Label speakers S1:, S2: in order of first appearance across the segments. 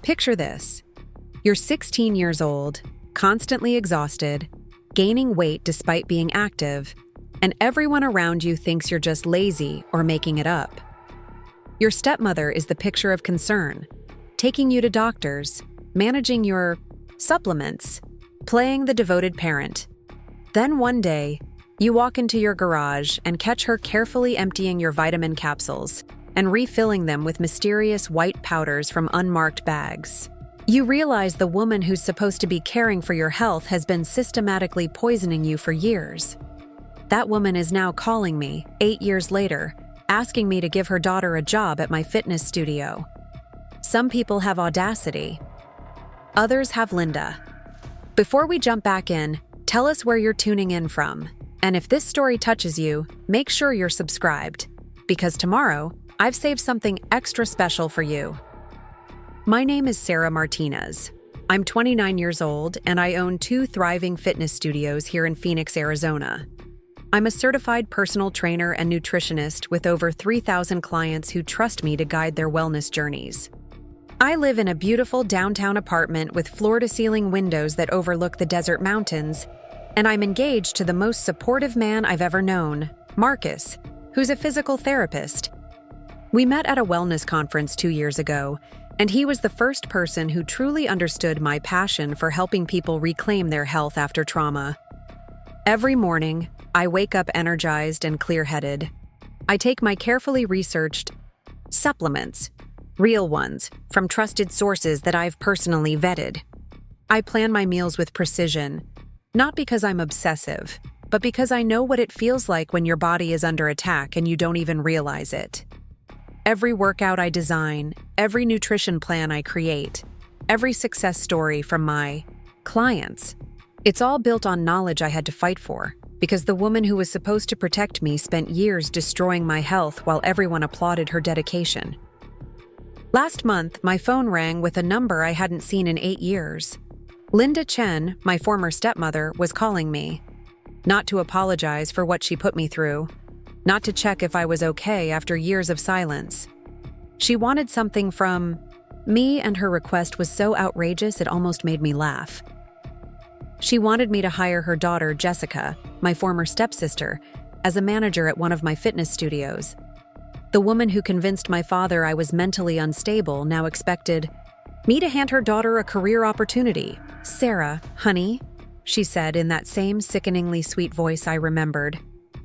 S1: Picture this. You're 16 years old, constantly exhausted, gaining weight despite being active, and everyone around you thinks you're just lazy or making it up. Your stepmother is the picture of concern, taking you to doctors, managing your supplements, playing the devoted parent. Then one day, you walk into your garage and catch her carefully emptying your vitamin capsules and refilling them with mysterious white powders from unmarked bags. You realize the woman who's supposed to be caring for your health has been systematically poisoning you for years. That woman is now calling me, 8 years later, asking me to give her daughter a job at my fitness studio. Some people have audacity. Others have Linda. Before we jump back in, tell us where you're tuning in from. And if this story touches you, make sure you're subscribed, because tomorrow, I've saved something extra special for you. My name is Sarah Martinez. I'm 29 years old, and I own 2 thriving fitness studios here in Phoenix, Arizona. I'm a certified personal trainer and nutritionist with over 3,000 clients who trust me to guide their wellness journeys. I live in a beautiful downtown apartment with floor-to-ceiling windows that overlook the desert mountains, and I'm engaged to the most supportive man I've ever known, Marcus, who's a physical therapist. We met at a wellness conference 2 years ago, and he was the first person who truly understood my passion for helping people reclaim their health after trauma. Every morning, I wake up energized and clear-headed. I take my carefully researched supplements, real ones, from trusted sources that I've personally vetted. I plan my meals with precision, not because I'm obsessive, but because I know what it feels like when your body is under attack and you don't even realize it. Every workout I design, every nutrition plan I create, every success story from my clients, it's all built on knowledge I had to fight for, because the woman who was supposed to protect me spent years destroying my health while everyone applauded her dedication. Last month, my phone rang with a number I hadn't seen in 8 years. Linda Chen, my former stepmother, was calling me. Not to apologize for what she put me through. Not to check if I was okay after years of silence. She wanted something from me, and her request was so outrageous it almost made me laugh. She wanted me to hire her daughter, Jessica, my former stepsister, as a manager at one of my fitness studios. The woman who convinced my father I was mentally unstable now expected me to hand her daughter a career opportunity. "Sarah, honey," she said in that same sickeningly sweet voice I remembered.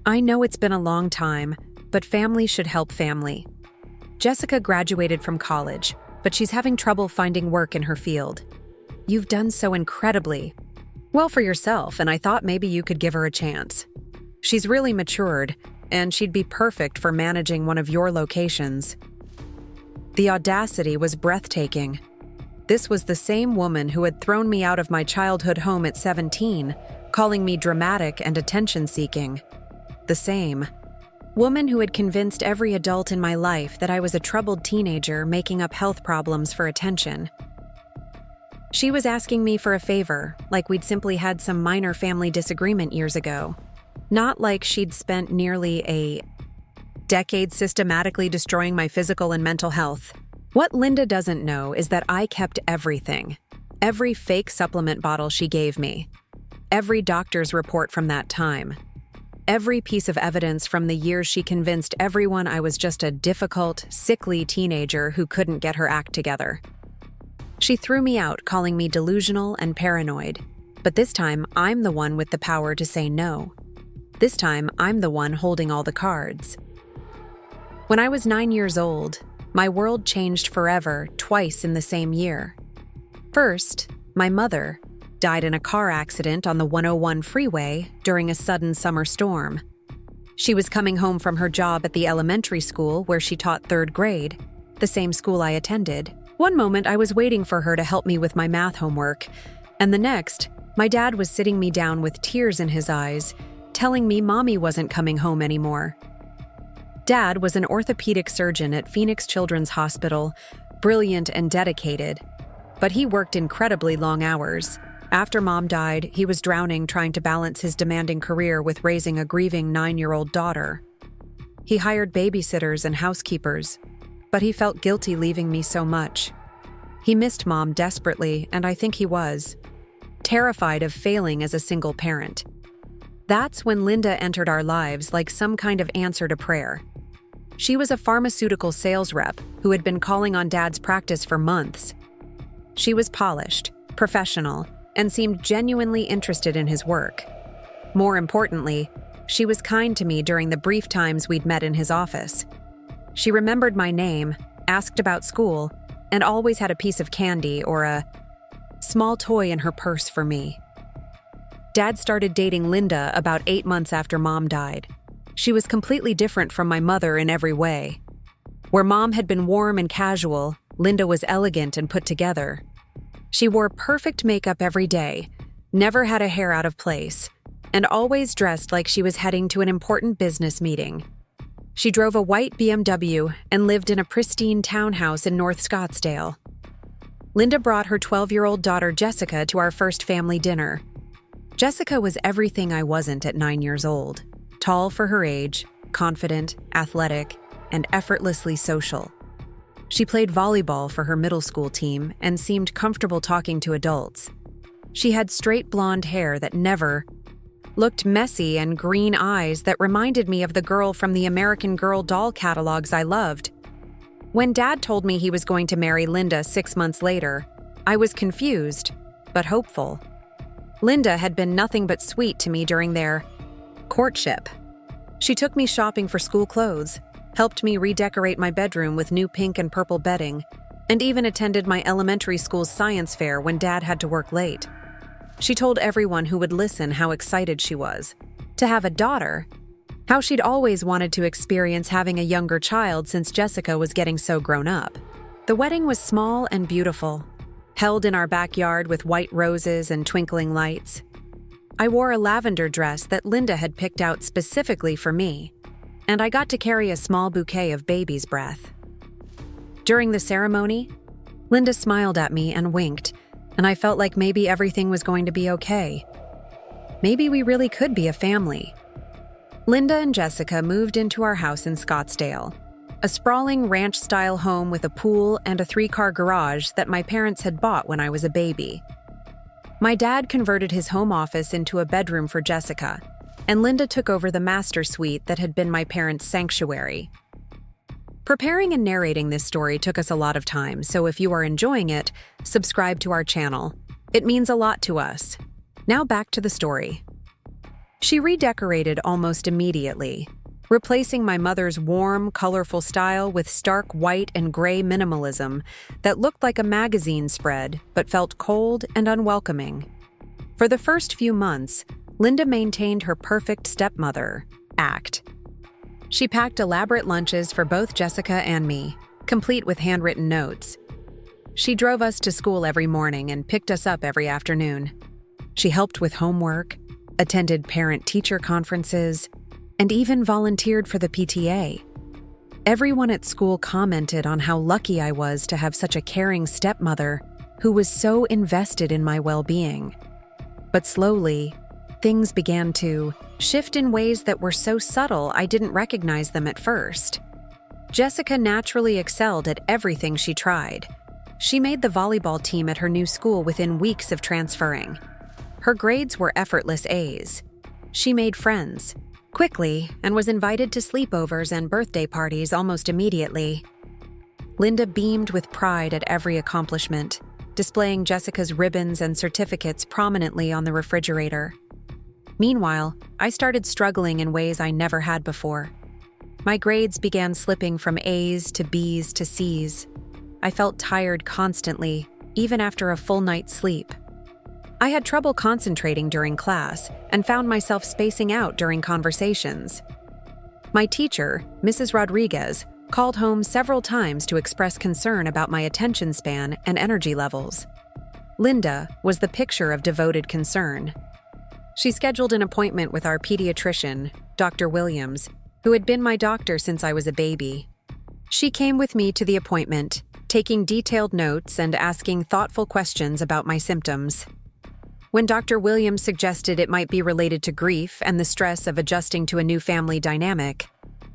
S1: "I know it's been a long time, but family should help family. Jessica graduated from college, but she's having trouble finding work in her field. You've done so incredibly well for yourself, and I thought maybe you could give her a chance. She's really matured, and she'd be perfect for managing one of your locations." The audacity was breathtaking. This was the same woman who had thrown me out of my childhood home at 17, calling me dramatic and attention-seeking. The same woman who had convinced every adult in my life that I was a troubled teenager making up health problems for attention. She was asking me for a favor, like we'd simply had some minor family disagreement years ago. Not like she'd spent nearly a decade systematically destroying my physical and mental health. What Linda doesn't know is that I kept everything. Every fake supplement bottle she gave me. Every doctor's report from that time. Every piece of evidence from the years she convinced everyone I was just a difficult, sickly teenager who couldn't get her act together. She threw me out, calling me delusional and paranoid. But this time, I'm the one with the power to say no. This time, I'm the one holding all the cards. When I was 9 years old, my world changed forever, twice in the same year. First, my mother died in a car accident on the 101 freeway during a sudden summer storm. She was coming home from her job at the elementary school where she taught 3rd grade, the same school I attended. One moment, I was waiting for her to help me with my math homework, and the next, my dad was sitting me down with tears in his eyes, telling me Mommy wasn't coming home anymore. Dad was an orthopedic surgeon at Phoenix Children's Hospital, brilliant and dedicated, but he worked incredibly long hours. After Mom died, he was drowning trying to balance his demanding career with raising a grieving 9-year-old daughter. He hired babysitters and housekeepers, but he felt guilty leaving me so much. He missed Mom desperately, and I think he was terrified of failing as a single parent. That's when Linda entered our lives like some kind of answer to prayer. She was a pharmaceutical sales rep who had been calling on Dad's practice for months. She was polished, professional, and seemed genuinely interested in his work. More importantly, she was kind to me during the brief times we'd met in his office. She remembered my name, asked about school, and always had a piece of candy or a small toy in her purse for me. Dad started dating Linda about 8 months after Mom died. She was completely different from my mother in every way. Where Mom had been warm and casual, Linda was elegant and put together. She wore perfect makeup every day, never had a hair out of place, and always dressed like she was heading to an important business meeting. She drove a white BMW and lived in a pristine townhouse in North Scottsdale. Linda brought her 12-year-old daughter Jessica to our first family dinner. Jessica was everything I wasn't at 9 years old. Tall for her age, confident, athletic, and effortlessly social. She played volleyball for her middle school team and seemed comfortable talking to adults. She had straight blonde hair that never looked messy and green eyes that reminded me of the girl from the American Girl doll catalogs I loved. When Dad told me he was going to marry Linda 6 months later, I was confused, but hopeful. Linda had been nothing but sweet to me during their courtship. She took me shopping for school clothes, helped me redecorate my bedroom with new pink and purple bedding, and even attended my elementary school's science fair when Dad had to work late. She told everyone who would listen how excited she was to have a daughter, how she'd always wanted to experience having a younger child since Jessica was getting so grown up. The wedding was small and beautiful, held in our backyard with white roses and twinkling lights. I wore a lavender dress that Linda had picked out specifically for me, and I got to carry a small bouquet of baby's breath. During the ceremony, Linda smiled at me and winked, and I felt like maybe everything was going to be okay. Maybe we really could be a family. Linda and Jessica moved into our house in Scottsdale, a sprawling ranch-style home with a pool and a 3-car garage that my parents had bought when I was a baby. My dad converted his home office into a bedroom for Jessica, and Linda took over the master suite that had been my parents' sanctuary. Preparing and narrating this story took us a lot of time, so if you are enjoying it, subscribe to our channel. It means a lot to us. Now back to the story. She redecorated almost immediately, replacing my mother's warm, colorful style with stark white and gray minimalism that looked like a magazine spread but felt cold and unwelcoming. For the first few months, Linda maintained her perfect stepmother act. She packed elaborate lunches for both Jessica and me, complete with handwritten notes. She drove us to school every morning and picked us up every afternoon. She helped with homework, attended parent-teacher conferences, and even volunteered for the PTA. Everyone at school commented on how lucky I was to have such a caring stepmother who was so invested in my well-being. But slowly, things began to shift in ways that were so subtle I didn't recognize them at first. Jessica naturally excelled at everything she tried. She made the volleyball team at her new school within weeks of transferring. Her grades were effortless A's. She made friends quickly and was invited to sleepovers and birthday parties almost immediately. Linda beamed with pride at every accomplishment, displaying Jessica's ribbons and certificates prominently on the refrigerator. Meanwhile, I started struggling in ways I never had before. My grades began slipping from A's to B's to C's. I felt tired constantly, even after a full night's sleep. I had trouble concentrating during class and found myself spacing out during conversations. My teacher, Mrs. Rodriguez, called home several times to express concern about my attention span and energy levels. Linda was the picture of devoted concern. She scheduled an appointment with our pediatrician, Dr. Williams, who had been my doctor since I was a baby. She came with me to the appointment, taking detailed notes and asking thoughtful questions about my symptoms. When Dr. Williams suggested it might be related to grief and the stress of adjusting to a new family dynamic,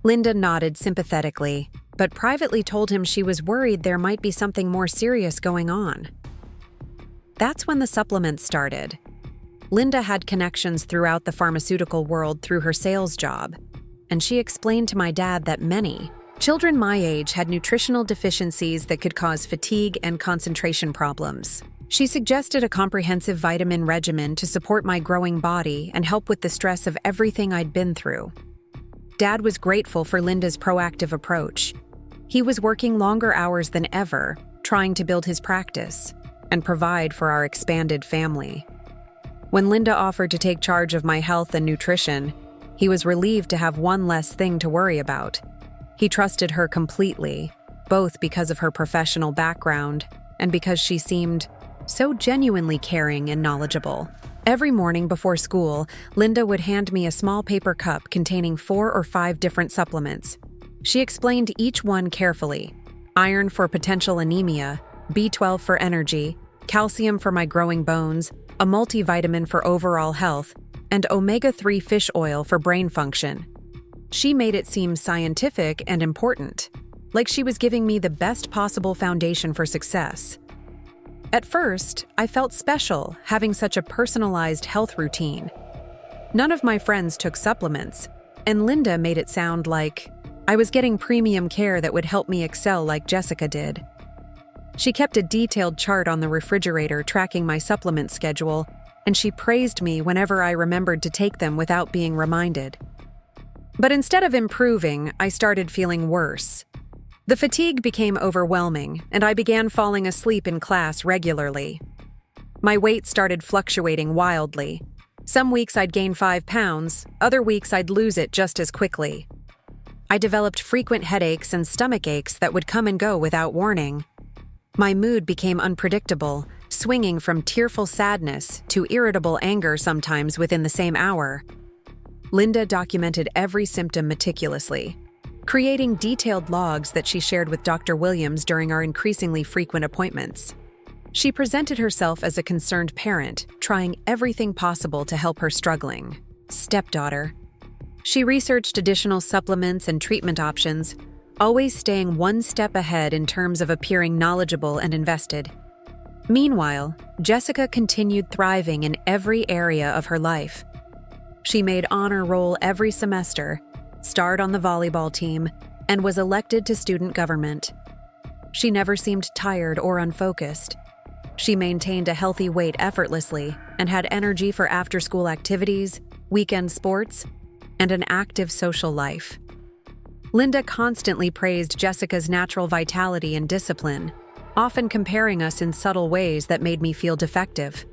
S1: Linda nodded sympathetically, but privately told him she was worried there might be something more serious going on. That's when the supplements started. Linda had connections throughout the pharmaceutical world through her sales job, and she explained to my dad that many children my age had nutritional deficiencies that could cause fatigue and concentration problems. She suggested a comprehensive vitamin regimen to support my growing body and help with the stress of everything I'd been through. Dad was grateful for Linda's proactive approach. He was working longer hours than ever, trying to build his practice and provide for our expanded family. When Linda offered to take charge of my health and nutrition, he was relieved to have one less thing to worry about. He trusted her completely, both because of her professional background and because she seemed so genuinely caring and knowledgeable. Every morning before school, Linda would hand me a small paper cup containing 4 or 5 different supplements. She explained each one carefully: iron for potential anemia, B12 for energy, calcium for my growing bones, a multivitamin for overall health, and omega-3 fish oil for brain function. She made it seem scientific and important, like she was giving me the best possible foundation for success. At first, I felt special having such a personalized health routine. None of my friends took supplements, and Linda made it sound like I was getting premium care that would help me excel like Jessica did. She kept a detailed chart on the refrigerator tracking my supplement schedule, and she praised me whenever I remembered to take them without being reminded. But instead of improving, I started feeling worse. The fatigue became overwhelming, and I began falling asleep in class regularly. My weight started fluctuating wildly. Some weeks I'd gain 5 pounds, other weeks I'd lose it just as quickly. I developed frequent headaches and stomach aches that would come and go without warning. My mood became unpredictable, swinging from tearful sadness to irritable anger sometimes within the same hour. Linda documented every symptom meticulously, creating detailed logs that she shared with Dr. Williams during our increasingly frequent appointments. She presented herself as a concerned parent, trying everything possible to help her struggling stepdaughter. She researched additional supplements and treatment options, always staying one step ahead in terms of appearing knowledgeable and invested. Meanwhile, Jessica continued thriving in every area of her life. She made honor roll every semester, starred on the volleyball team, and was elected to student government. She never seemed tired or unfocused. She maintained a healthy weight effortlessly and had energy for after-school activities, weekend sports, and an active social life. Linda constantly praised Jessica's natural vitality and discipline, often comparing us in subtle ways that made me feel defective.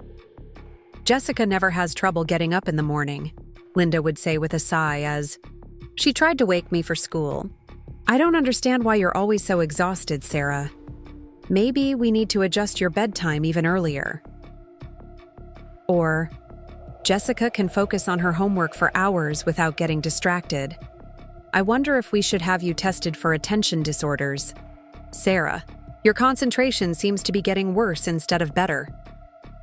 S1: "Jessica never has trouble getting up in the morning," Linda would say with a sigh as she tried to wake me for school. "I don't understand why you're always so exhausted, Sarah. Maybe we need to adjust your bedtime even earlier." Or, "Jessica can focus on her homework for hours without getting distracted. I wonder if we should have you tested for attention disorders. Sarah, your concentration seems to be getting worse instead of better."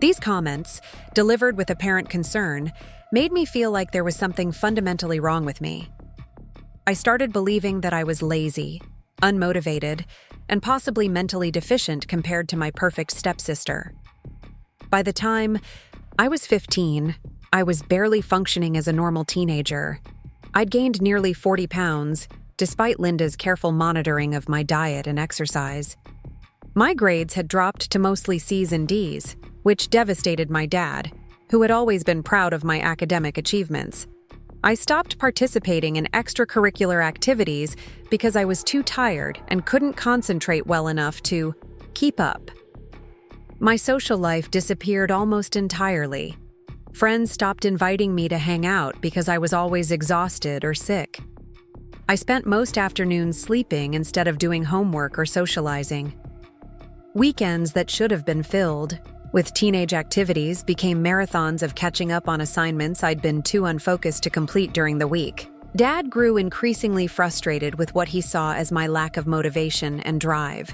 S1: These comments, delivered with apparent concern, made me feel like there was something fundamentally wrong with me. I started believing that I was lazy, unmotivated, and possibly mentally deficient compared to my perfect stepsister. By the time I was 15, I was barely functioning as a normal teenager. I'd gained nearly 40 pounds, despite Linda's careful monitoring of my diet and exercise. My grades had dropped to mostly C's and D's, which devastated my dad, who had always been proud of my academic achievements. I stopped participating in extracurricular activities because I was too tired and couldn't concentrate well enough to keep up. My social life disappeared almost entirely. Friends stopped inviting me to hang out because I was always exhausted or sick. I spent most afternoons sleeping instead of doing homework or socializing. Weekends that should have been filled with teenage activities became marathons of catching up on assignments I'd been too unfocused to complete during the week. Dad grew increasingly frustrated with what he saw as my lack of motivation and drive.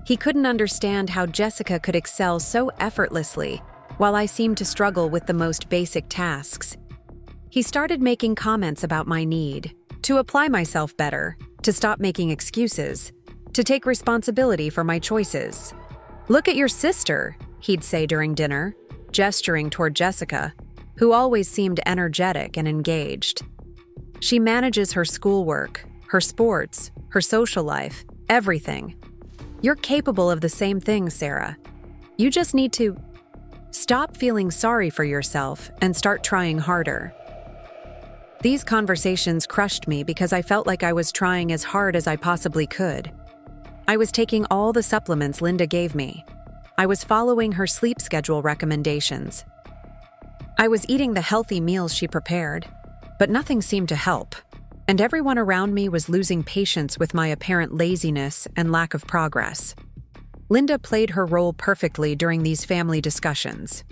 S1: He couldn't understand how Jessica could excel so effortlessly while I seemed to struggle with the most basic tasks. He started making comments about my need to apply myself better, to stop making excuses, to take responsibility for my choices. "Look at your sister," he'd say during dinner, gesturing toward Jessica, who always seemed energetic and engaged. "She manages her schoolwork, her sports, her social life, everything. You're capable of the same thing, Sarah. You just need to stop feeling sorry for yourself and start trying harder." These conversations crushed me because I felt like I was trying as hard as I possibly could. I was taking all the supplements Linda gave me. I was following her sleep schedule recommendations. I was eating the healthy meals she prepared, but nothing seemed to help, and everyone around me was losing patience with my apparent laziness and lack of progress. Linda played her role perfectly during these family discussions.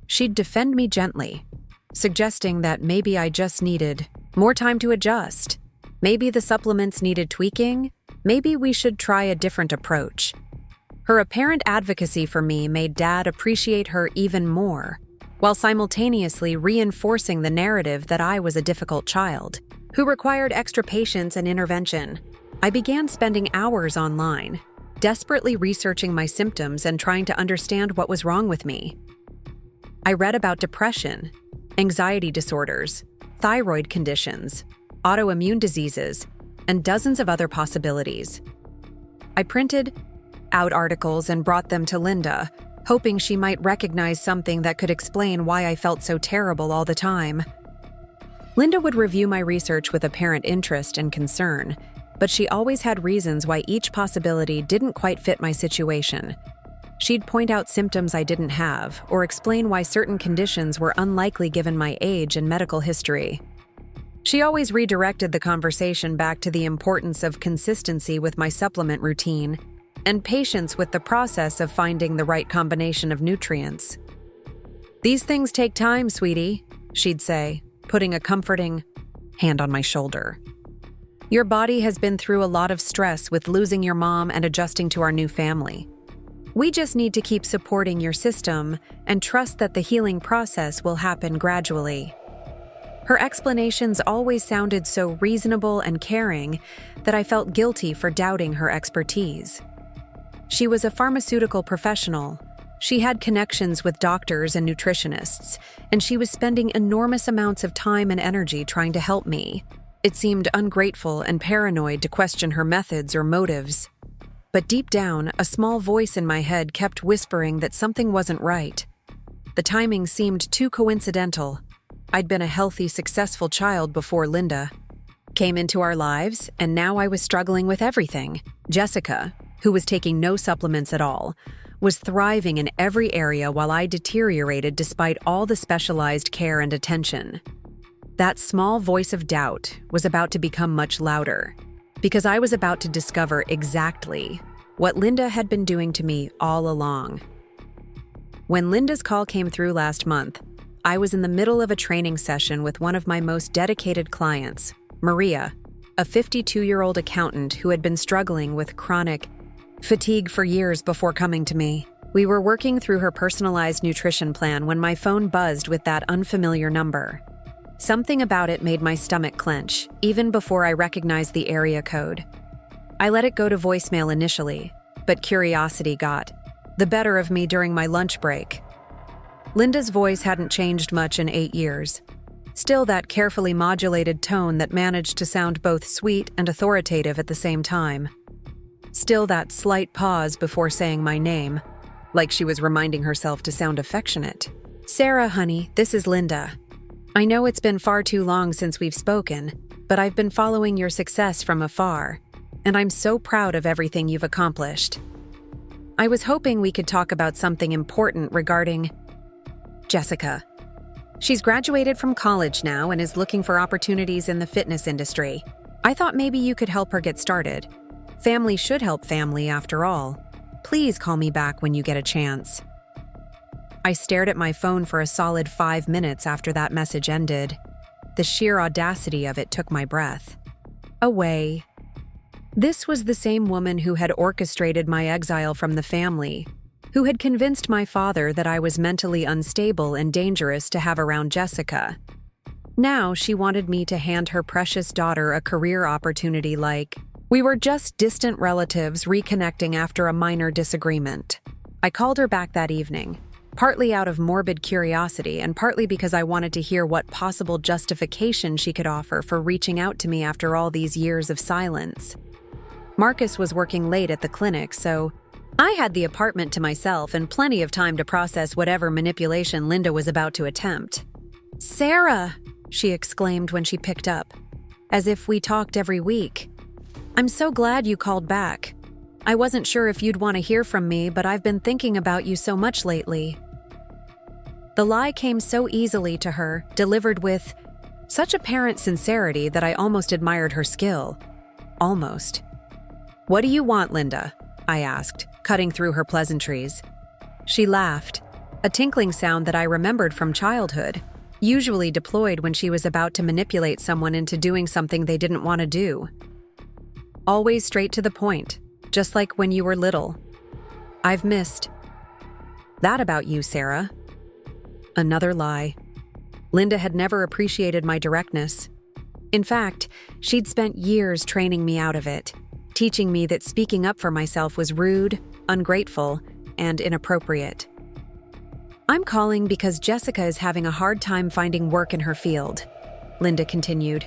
S1: She'd defend me gently, suggesting that maybe I just needed more time to adjust. Maybe the supplements needed tweaking. Maybe we should try a different approach. Her apparent advocacy for me made Dad appreciate her even more, while simultaneously reinforcing the narrative that I was a difficult child who required extra patience and intervention. I began spending hours online, desperately researching my symptoms and trying to understand what was wrong with me. I read about depression, anxiety disorders, thyroid conditions, autoimmune diseases, and dozens of other possibilities. I printed out articles and brought them to Linda, hoping she might recognize something that could explain why I felt so terrible all the time. Linda would review my research with apparent interest and concern, but she always had reasons why each possibility didn't quite fit my situation. She'd point out symptoms I didn't have, or explain why certain conditions were unlikely given my age and medical history. She always redirected the conversation back to the importance of consistency with my supplement routine and patience with the process of finding the right combination of nutrients. "These things take time, sweetie," she'd say, putting a comforting hand on my shoulder. "Your body has been through a lot of stress with losing your mom and adjusting to our new family. We just need to keep supporting your system and trust that the healing process will happen gradually." Her explanations always sounded so reasonable and caring that I felt guilty for doubting her expertise. She was a pharmaceutical professional. She had connections with doctors and nutritionists, and she was spending enormous amounts of time and energy trying to help me. It seemed ungrateful and paranoid to question her methods or motives. But deep down, a small voice in my head kept whispering that something wasn't right. The timing seemed too coincidental. I'd been a healthy, successful child before Linda came into our lives, and now I was struggling with everything. Jessica, who was taking no supplements at all, was thriving in every area while I deteriorated despite all the specialized care and attention. That small voice of doubt was about to become much louder, because I was about to discover exactly what Linda had been doing to me all along. When Linda's call came through last month, I was in the middle of a training session with one of my most dedicated clients, Maria, a 52-year-old accountant who had been struggling with chronic fatigue for years before coming to me. We were working through her personalized nutrition plan when my phone buzzed with that unfamiliar number. Something about it made my stomach clench, even before I recognized the area code. I let it go to voicemail initially, but curiosity got the better of me during my lunch break. Linda's voice hadn't changed much in 8 years. Still that carefully modulated tone that managed to sound both sweet and authoritative at the same time. Still that slight pause before saying my name, like she was reminding herself to sound affectionate. "Sarah, honey, this is Linda. I know it's been far too long since we've spoken, but I've been following your success from afar, and I'm so proud of everything you've accomplished. I was hoping we could talk about something important regarding Jessica. She's graduated from college now and is looking for opportunities in the fitness industry. I thought maybe you could help her get started. Family should help family, after all. Please call me back when you get a chance." I stared at my phone for a solid 5 minutes after that message ended. The sheer audacity of it took my breath away. This was the same woman who had orchestrated my exile from the family, who had convinced my father that I was mentally unstable and dangerous to have around Jessica. Now she wanted me to hand her precious daughter a career opportunity like we were just distant relatives reconnecting after a minor disagreement. I called her back that evening, partly out of morbid curiosity and partly because I wanted to hear what possible justification she could offer for reaching out to me after all these years of silence. Marcus was working late at the clinic, so I had the apartment to myself and plenty of time to process whatever manipulation Linda was about to attempt. "Sarah!" she exclaimed when she picked up, as if we talked every week. "I'm so glad you called back. I wasn't sure if you'd want to hear from me, but I've been thinking about you so much lately." The lie came so easily to her, delivered with such apparent sincerity that I almost admired her skill. Almost. "What do you want, Linda?" I asked, cutting through her pleasantries. She laughed, a tinkling sound that I remembered from childhood, usually deployed when she was about to manipulate someone into doing something they didn't want to do. Always straight to the point, just like when you were little. "I've missed that about you, Sarah." Another lie. Linda had never appreciated my directness. In fact, she'd spent years training me out of it, teaching me that speaking up for myself was rude, ungrateful, and inappropriate. "I'm calling because Jessica is having a hard time finding work in her field," Linda continued.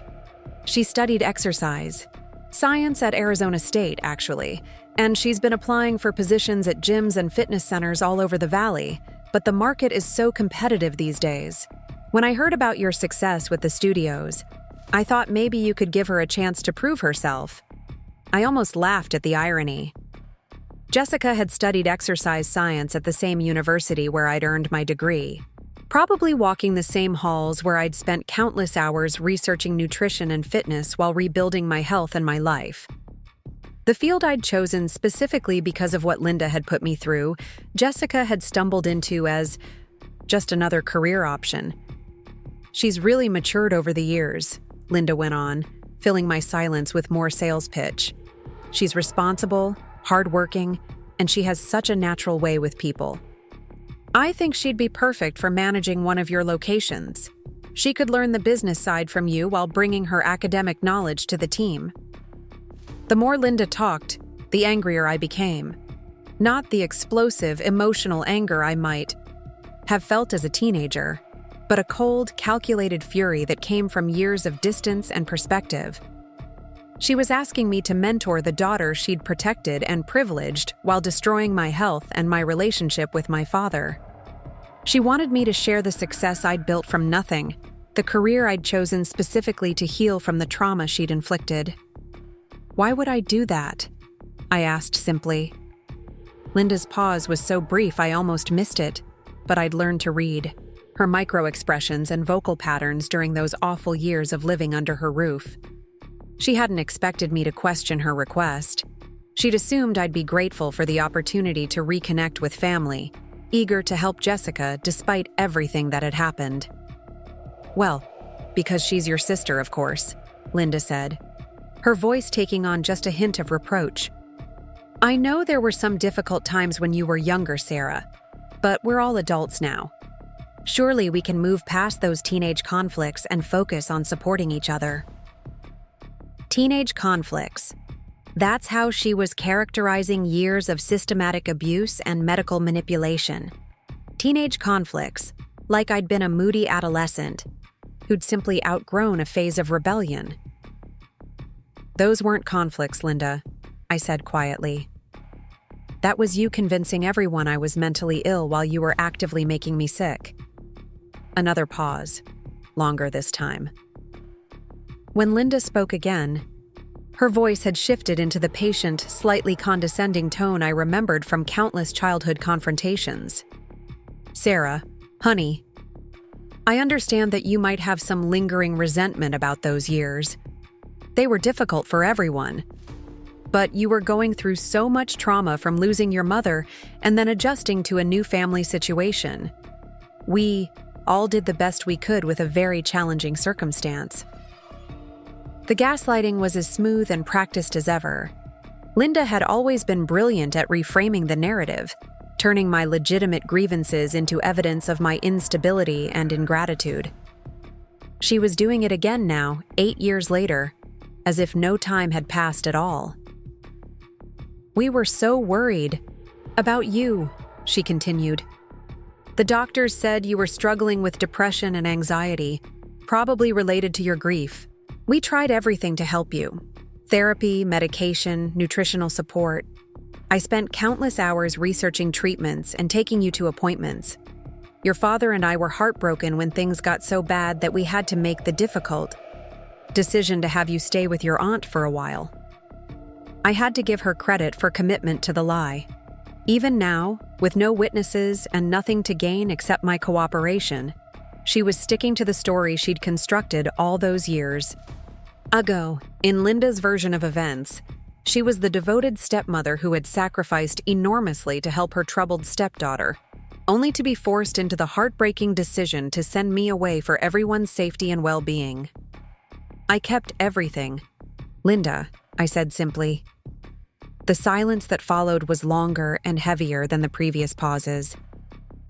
S1: "She studied exercise science at Arizona State, actually, and she's been applying for positions at gyms and fitness centers all over the valley, but the market is so competitive these days. When I heard about your success with the studios, I thought maybe you could give her a chance to prove herself." I almost laughed at the irony. Jessica had studied exercise science at the same university where I'd earned my degree, probably walking the same halls where I'd spent countless hours researching nutrition and fitness while rebuilding my health and my life. The field I'd chosen specifically because of what Linda had put me through, Jessica had stumbled into as just another career option. "She's really matured over the years," Linda went on, filling my silence with more sales pitch. "She's responsible, hardworking, and she has such a natural way with people. I think she'd be perfect for managing one of your locations. She could learn the business side from you while bringing her academic knowledge to the team." The more Linda talked, the angrier I became. Not the explosive, emotional anger I might have felt as a teenager, but a cold, calculated fury that came from years of distance and perspective. She was asking me to mentor the daughter she'd protected and privileged while destroying my health and my relationship with my father. She wanted me to share the success I'd built from nothing, the career I'd chosen specifically to heal from the trauma she'd inflicted. "Why would I do that?" I asked simply. Linda's pause was so brief I almost missed it, but I'd learned to read her micro-expressions and vocal patterns during those awful years of living under her roof. She hadn't expected me to question her request. She'd assumed I'd be grateful for the opportunity to reconnect with family, eager to help Jessica despite everything that had happened. "Well, because she's your sister, of course," Linda said, her voice taking on just a hint of reproach. "I know there were some difficult times when you were younger, Sarah, but we're all adults now. Surely we can move past those teenage conflicts and focus on supporting each other." Teenage conflicts. That's how she was characterizing years of systematic abuse and medical manipulation. Teenage conflicts, like I'd been a moody adolescent who'd simply outgrown a phase of rebellion. "Those weren't conflicts, Linda," I said quietly. "That was you convincing everyone I was mentally ill while you were actively making me sick." Another pause, longer this time. When Linda spoke again, her voice had shifted into the patient, slightly condescending tone I remembered from countless childhood confrontations. "Sarah, honey, I understand that you might have some lingering resentment about those years. They were difficult for everyone. But you were going through so much trauma from losing your mother and then adjusting to a new family situation. We all did the best we could with a very challenging circumstance." The gaslighting was as smooth and practiced as ever. Linda had always been brilliant at reframing the narrative, turning my legitimate grievances into evidence of my instability and ingratitude. She was doing it again now, 8 years later, as if no time had passed at all. "We were so worried. About you," she continued. "The doctors said you were struggling with depression and anxiety, probably related to your grief. We tried everything to help you. Therapy, medication, nutritional support. I spent countless hours researching treatments and taking you to appointments. Your father and I were heartbroken when things got so bad that we had to make the difficult decision to have you stay with your aunt for a while." I had to give her credit for commitment to the lie. Even now, with no witnesses and nothing to gain except my cooperation, she was sticking to the story she'd constructed all those years ago. In Linda's version of events, she was the devoted stepmother who had sacrificed enormously to help her troubled stepdaughter, only to be forced into the heartbreaking decision to send me away for everyone's safety and well-being. "I kept everything, Linda," I said simply. The silence that followed was longer and heavier than the previous pauses.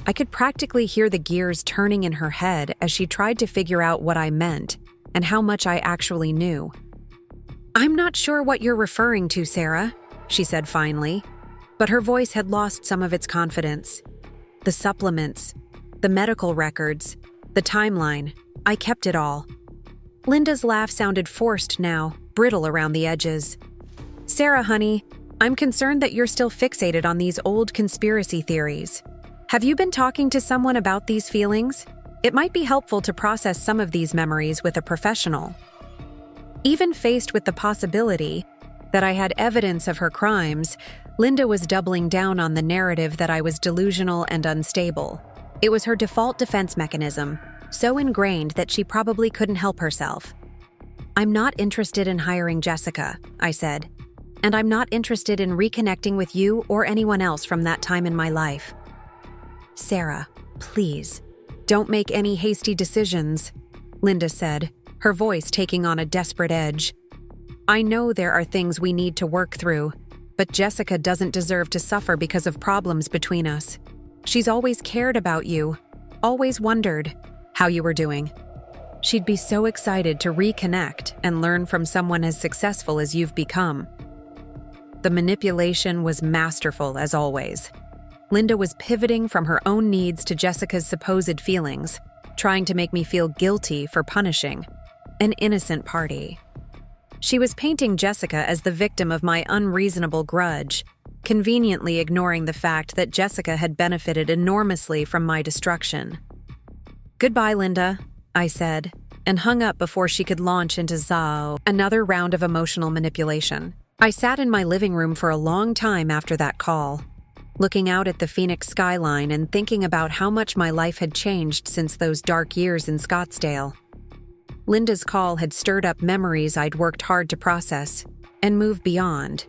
S1: I could practically hear the gears turning in her head as she tried to figure out what I meant and how much I actually knew. "I'm not sure what you're referring to, Sarah," she said finally, but her voice had lost some of its confidence. "The supplements, the medical records, the timeline, I kept it all." Linda's laugh sounded forced now, brittle around the edges. "Sarah, honey, I'm concerned that you're still fixated on these old conspiracy theories. Have you been talking to someone about these feelings? It might be helpful to process some of these memories with a professional." Even faced with the possibility that I had evidence of her crimes, Linda was doubling down on the narrative that I was delusional and unstable. It was her default defense mechanism, so ingrained that she probably couldn't help herself. "I'm not interested in hiring Jessica," I said, "and I'm not interested in reconnecting with you or anyone else from that time in my life." "Sarah, please, don't make any hasty decisions," Linda said, her voice taking on a desperate edge. "I know there are things we need to work through, but Jessica doesn't deserve to suffer because of problems between us. She's always cared about you, always wondered how you were doing. She'd be so excited to reconnect and learn from someone as successful as you've become." The manipulation was masterful, as always. Linda was pivoting from her own needs to Jessica's supposed feelings, trying to make me feel guilty for punishing an innocent party. She was painting Jessica as the victim of my unreasonable grudge, conveniently ignoring the fact that Jessica had benefited enormously from my destruction. "Goodbye, Linda," I said, and hung up before she could launch into another round of emotional manipulation. I sat in my living room for a long time after that call, looking out at the Phoenix skyline and thinking about how much my life had changed since those dark years in Scottsdale. Linda's call had stirred up memories I'd worked hard to process and move beyond,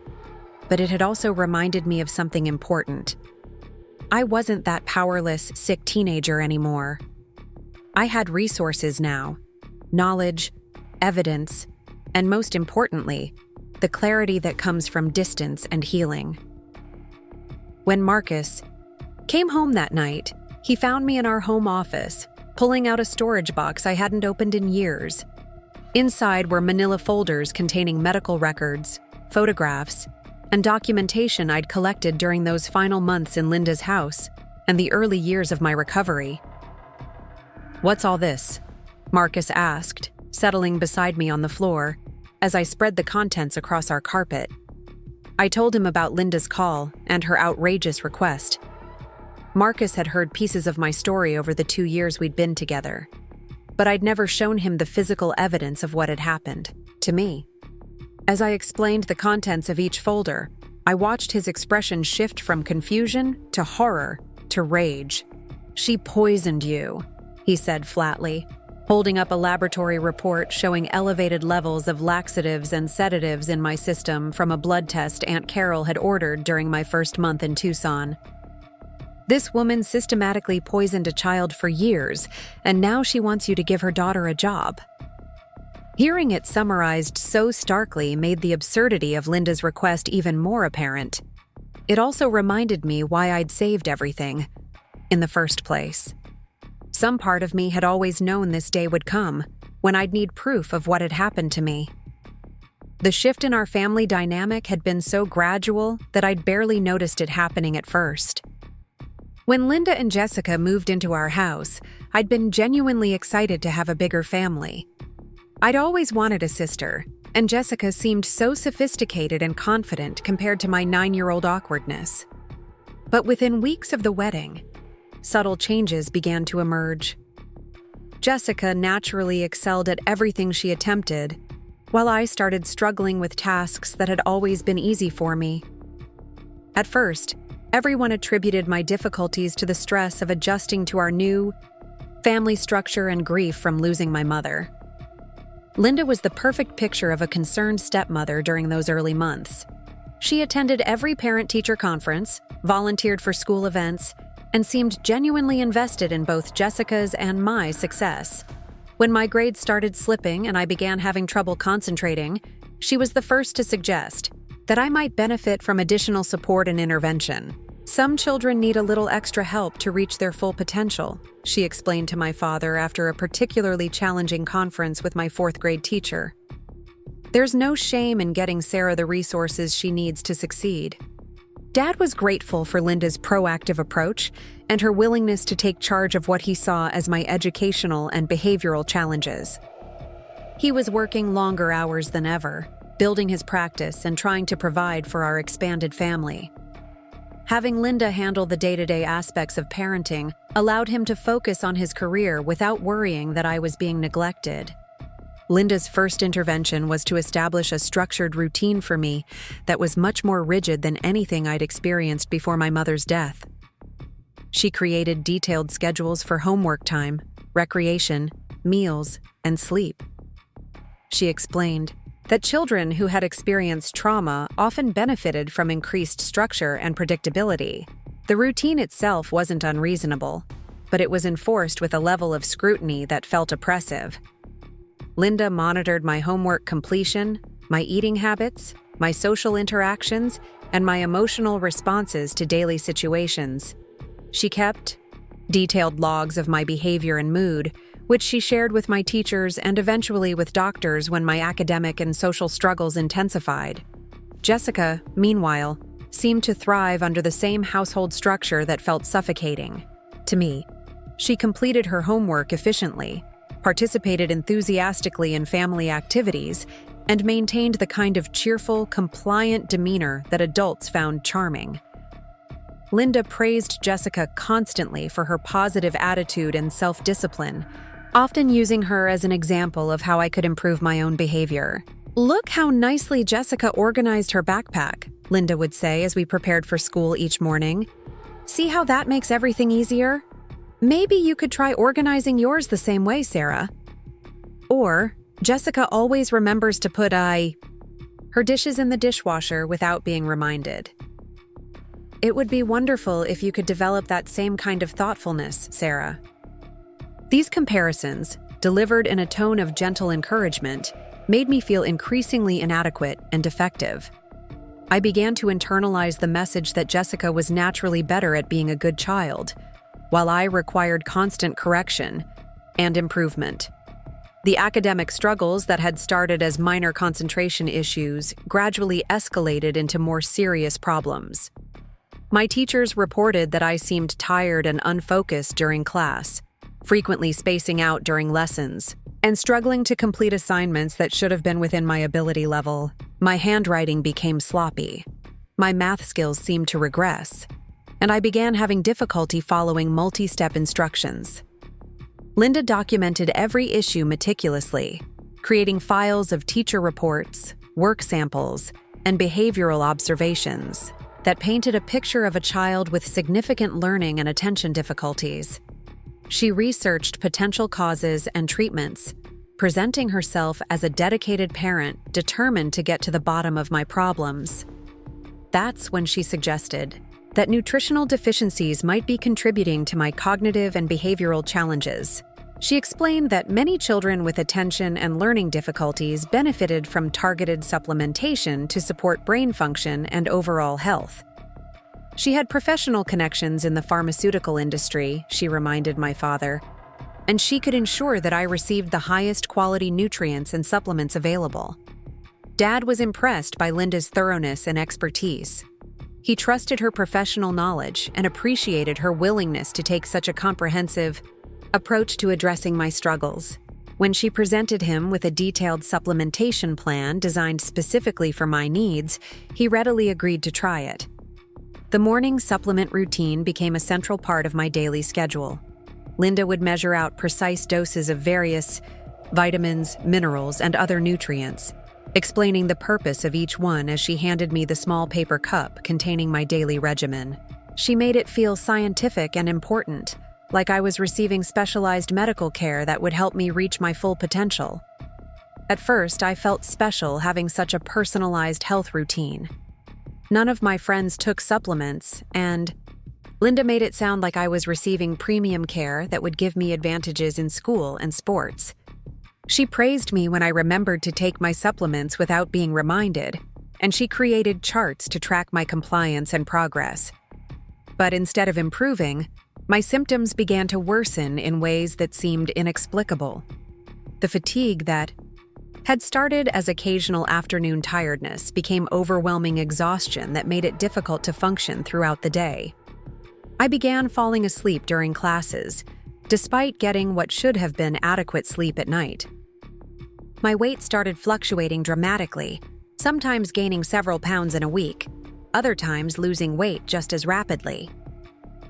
S1: but it had also reminded me of something important. I wasn't that powerless, sick teenager anymore. I had resources now, knowledge, evidence, and most importantly, the clarity that comes from distance and healing. When Marcus came home that night, he found me in our home office, pulling out a storage box I hadn't opened in years. Inside were manila folders containing medical records, photographs, and documentation I'd collected during those final months in Linda's house and the early years of my recovery. "What's all this?" Marcus asked, settling beside me on the floor as I spread the contents across our carpet. I told him about Linda's call and her outrageous request. Marcus had heard pieces of my story over the 2 years we'd been together, but I'd never shown him the physical evidence of what had happened to me. As I explained the contents of each folder, I watched his expression shift from confusion to horror to rage. "She poisoned you," he said flatly, holding up a laboratory report showing elevated levels of laxatives and sedatives in my system from a blood test Aunt Carol had ordered during my first month in Tucson. "This woman systematically poisoned a child for years, and now she wants you to give her daughter a job." Hearing it summarized so starkly made the absurdity of Linda's request even more apparent. It also reminded me why I'd saved everything in the first place. Some part of me had always known this day would come, when I'd need proof of what had happened to me. The shift in our family dynamic had been so gradual that I'd barely noticed it happening at first. When Linda and Jessica moved into our house, I'd been genuinely excited to have a bigger family. I'd always wanted a sister, and Jessica seemed so sophisticated and confident compared to my 9-year-old awkwardness. But within weeks of the wedding, subtle changes began to emerge. Jessica naturally excelled at everything she attempted, while I started struggling with tasks that had always been easy for me. At first, everyone attributed my difficulties to the stress of adjusting to our new family structure and grief from losing my mother. Linda was the perfect picture of a concerned stepmother during those early months. She attended every parent-teacher conference, volunteered for school events, and seemed genuinely invested in both Jessica's and my success. When my grades started slipping and I began having trouble concentrating, she was the first to suggest that I might benefit from additional support and intervention. Some children need a little extra help to reach their full potential, she explained to my father after a particularly challenging conference with my 4th-grade teacher. There's no shame in getting Sarah the resources she needs to succeed. Dad was grateful for Linda's proactive approach and her willingness to take charge of what he saw as my educational and behavioral challenges. He was working longer hours than ever, building his practice and trying to provide for our expanded family. Having Linda handle the day-to-day aspects of parenting allowed him to focus on his career without worrying that I was being neglected. Linda's first intervention was to establish a structured routine for me that was much more rigid than anything I'd experienced before my mother's death. She created detailed schedules for homework time, recreation, meals, and sleep. She explained that children who had experienced trauma often benefited from increased structure and predictability. The routine itself wasn't unreasonable, but it was enforced with a level of scrutiny that felt oppressive. Linda monitored my homework completion, my eating habits, my social interactions, and my emotional responses to daily situations. She kept detailed logs of my behavior and mood, which she shared with my teachers and eventually with doctors when my academic and social struggles intensified. Jessica, meanwhile, seemed to thrive under the same household structure that felt suffocating. To me, she completed her homework efficiently, participated enthusiastically in family activities, and maintained the kind of cheerful, compliant demeanor that adults found charming. Linda praised Jessica constantly for her positive attitude and self-discipline, often using her as an example of how I could improve my own behavior. "Look how nicely Jessica organized her backpack," Linda would say as we prepared for school each morning. "See how that makes everything easier? Maybe you could try organizing yours the same way, Sarah." Or, "Jessica always remembers to put her dishes in the dishwasher without being reminded. It would be wonderful if you could develop that same kind of thoughtfulness, Sarah." These comparisons, delivered in a tone of gentle encouragement, made me feel increasingly inadequate and defective. I began to internalize the message that Jessica was naturally better at being a good child, while I required constant correction and improvement. The academic struggles that had started as minor concentration issues gradually escalated into more serious problems. My teachers reported that I seemed tired and unfocused during class, frequently spacing out during lessons, and struggling to complete assignments that should have been within my ability level. My handwriting became sloppy. My math skills seemed to regress, and I began having difficulty following multi-step instructions. Linda documented every issue meticulously, creating files of teacher reports, work samples, and behavioral observations that painted a picture of a child with significant learning and attention difficulties. She researched potential causes and treatments, presenting herself as a dedicated parent determined to get to the bottom of my problems. That's when she suggested that nutritional deficiencies might be contributing to my cognitive and behavioral challenges. She explained that many children with attention and learning difficulties benefited from targeted supplementation to support brain function and overall health. She had professional connections in the pharmaceutical industry, she reminded my father, and she could ensure that I received the highest quality nutrients and supplements available. Dad was impressed by Linda's thoroughness and expertise. He trusted her professional knowledge and appreciated her willingness to take such a comprehensive approach to addressing my struggles. When she presented him with a detailed supplementation plan designed specifically for my needs, he readily agreed to try it. The morning supplement routine became a central part of my daily schedule. Linda would measure out precise doses of various vitamins, minerals, and other nutrients, explaining the purpose of each one as she handed me the small paper cup containing my daily regimen. She made it feel scientific and important, like I was receiving specialized medical care that would help me reach my full potential. At first, I felt special having such a personalized health routine. None of my friends took supplements, and Linda made it sound like I was receiving premium care that would give me advantages in school and sports. She praised me when I remembered to take my supplements without being reminded, and she created charts to track my compliance and progress. But instead of improving, my symptoms began to worsen in ways that seemed inexplicable. The fatigue that had started as occasional afternoon tiredness became overwhelming exhaustion that made it difficult to function throughout the day. I began falling asleep during classes, despite getting what should have been adequate sleep at night. My weight started fluctuating dramatically, sometimes gaining several pounds in a week, other times losing weight just as rapidly.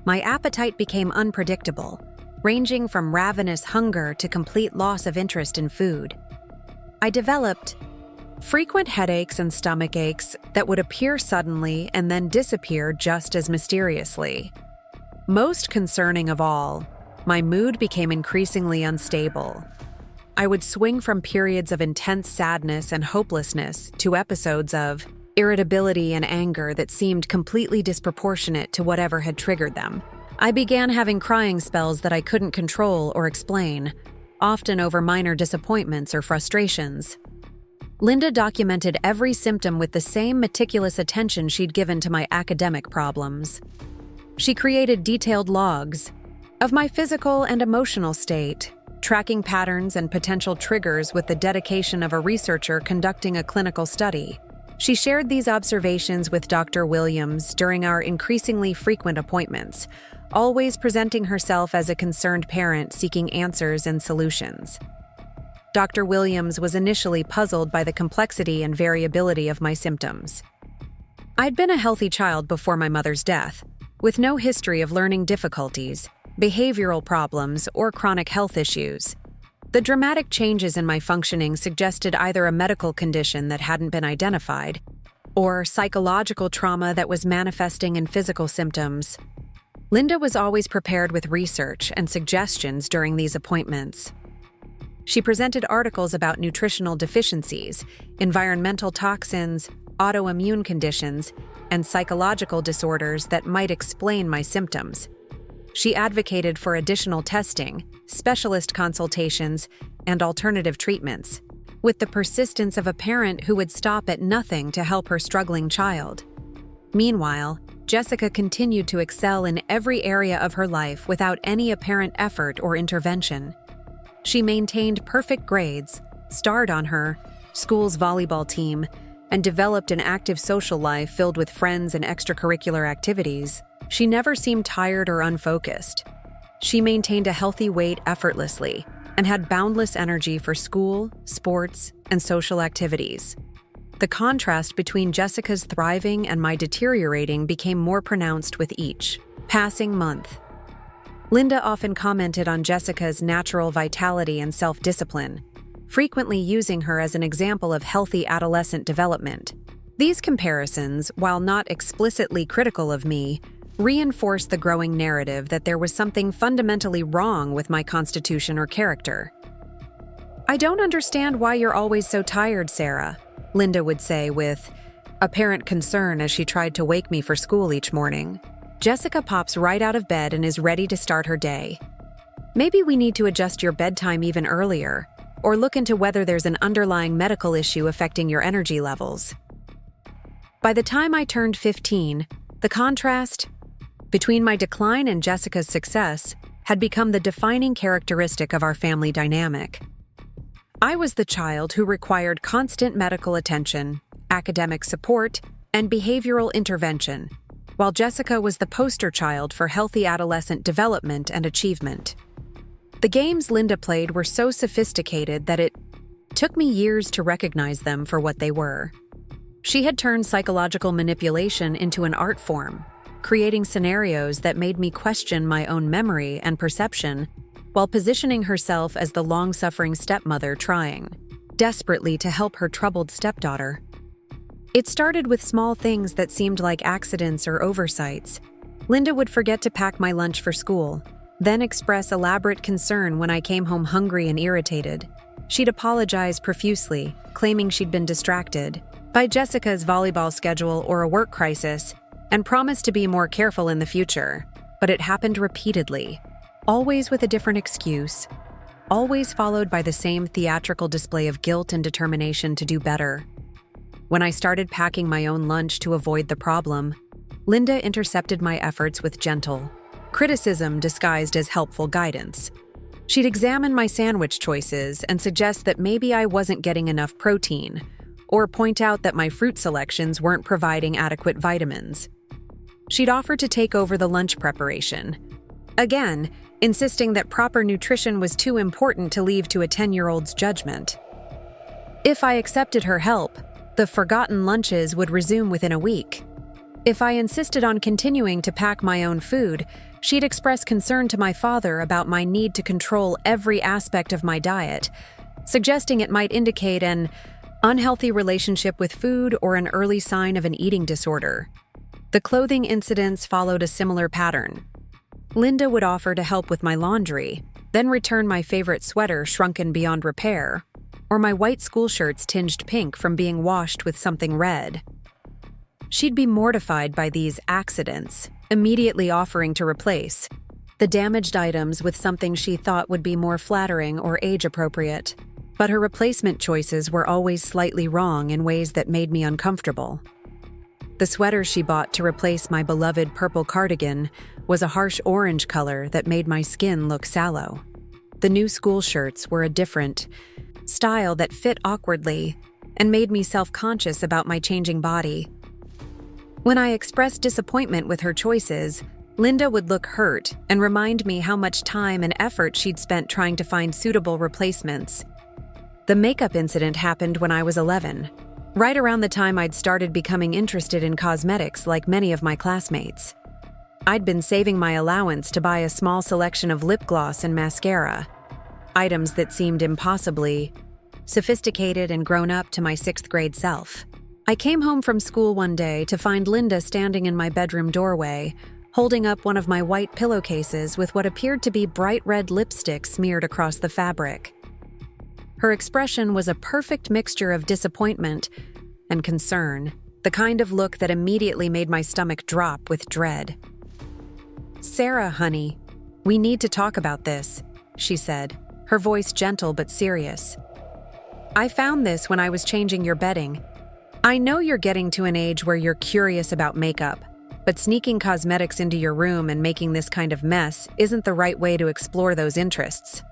S1: My appetite became unpredictable, ranging from ravenous hunger to complete loss of interest in food. I developed frequent headaches and stomach aches that would appear suddenly and then disappear just as mysteriously. Most concerning of all, my mood became increasingly unstable. I would swing from periods of intense sadness and hopelessness to episodes of irritability and anger that seemed completely disproportionate to whatever had triggered them. I began having crying spells that I couldn't control or explain, often over minor disappointments or frustrations. Linda documented every symptom with the same meticulous attention she'd given to my academic problems. She created detailed logs of my physical and emotional state, tracking patterns and potential triggers with the dedication of a researcher conducting a clinical study. She shared these observations with Dr. Williams during our increasingly frequent appointments, always presenting herself as a concerned parent seeking answers and solutions. Dr. Williams was initially puzzled by the complexity and variability of my symptoms. I'd been a healthy child before my mother's death, with no history of learning difficulties, behavioral problems, or chronic health issues. The dramatic changes in my functioning suggested either a medical condition that hadn't been identified, or psychological trauma that was manifesting in physical symptoms. Linda was always prepared with research and suggestions during these appointments. She presented articles about nutritional deficiencies, environmental toxins, autoimmune conditions, and psychological disorders that might explain my symptoms. She advocated for additional testing, specialist consultations, and alternative treatments, with the persistence of a parent who would stop at nothing to help her struggling child. Meanwhile, Jessica continued to excel in every area of her life without any apparent effort or intervention. She maintained perfect grades, starred on her school's volleyball team, and developed an active social life filled with friends and extracurricular activities. She never seemed tired or unfocused. She maintained a healthy weight effortlessly and had boundless energy for school, sports, and social activities. The contrast between Jessica's thriving and my deteriorating became more pronounced with each passing month. Linda often commented on Jessica's natural vitality and self-discipline, frequently using her as an example of healthy adolescent development. These comparisons, while not explicitly critical of me, reinforced the growing narrative that there was something fundamentally wrong with my constitution or character. "I don't understand why you're always so tired, Sarah," Linda would say with apparent concern as she tried to wake me for school each morning. "Jessica pops right out of bed and is ready to start her day. Maybe we need to adjust your bedtime even earlier, or look into whether there's an underlying medical issue affecting your energy levels." By the time I turned 15, the contrast between my decline and Jessica's success had become the defining characteristic of our family dynamic. I was the child who required constant medical attention, academic support, and behavioral intervention, while Jessica was the poster child for healthy adolescent development and achievement. The games Linda played were so sophisticated that it took me years to recognize them for what they were. She had turned psychological manipulation into an art form, creating scenarios that made me question my own memory and perception, while positioning herself as the long-suffering stepmother trying, desperately, to help her troubled stepdaughter. It started with small things that seemed like accidents or oversights. Linda would forget to pack my lunch for school, then express elaborate concern when I came home hungry and irritated. She'd apologize profusely, claiming she'd been distracted by Jessica's volleyball schedule or a work crisis, and promised to be more careful in the future. But it happened repeatedly, always with a different excuse, always followed by the same theatrical display of guilt and determination to do better. When I started packing my own lunch to avoid the problem, Linda intercepted my efforts with gentle criticism disguised as helpful guidance. She'd examine my sandwich choices and suggest that maybe I wasn't getting enough protein, or point out that my fruit selections weren't providing adequate vitamins. She'd offer to take over the lunch preparation, again, insisting that proper nutrition was too important to leave to a 10-year-old's judgment. If I accepted her help, the forgotten lunches would resume within a week. If I insisted on continuing to pack my own food, she'd express concern to my father about my need to control every aspect of my diet, suggesting it might indicate an unhealthy relationship with food or an early sign of an eating disorder. The clothing incidents followed a similar pattern. Linda would offer to help with my laundry, then return my favorite sweater shrunken beyond repair, or my white school shirts tinged pink from being washed with something red. She'd be mortified by these accidents, immediately offering to replace the damaged items with something she thought would be more flattering or age-appropriate. But her replacement choices were always slightly wrong in ways that made me uncomfortable. The sweater she bought to replace my beloved purple cardigan was a harsh orange color that made my skin look sallow. The new school shirts were a different style that fit awkwardly and made me self-conscious about my changing body. When I expressed disappointment with her choices, Linda would look hurt and remind me how much time and effort she'd spent trying to find suitable replacements. The makeup incident happened when I was 11, right around the time I'd started becoming interested in cosmetics like many of my classmates. I'd been saving my allowance to buy a small selection of lip gloss and mascara, items that seemed impossibly sophisticated and grown up to my 6th grade self. I came home from school one day to find Linda standing in my bedroom doorway, holding up one of my white pillowcases with what appeared to be bright red lipstick smeared across the fabric. Her expression was a perfect mixture of disappointment and concern, the kind of look that immediately made my stomach drop with dread. "Sarah, honey, we need to talk about this," she said, her voice gentle but serious. "I found this when I was changing your bedding. I know you're getting to an age where you're curious about makeup, but sneaking cosmetics into your room and making this kind of mess isn't the right way to explore those interests."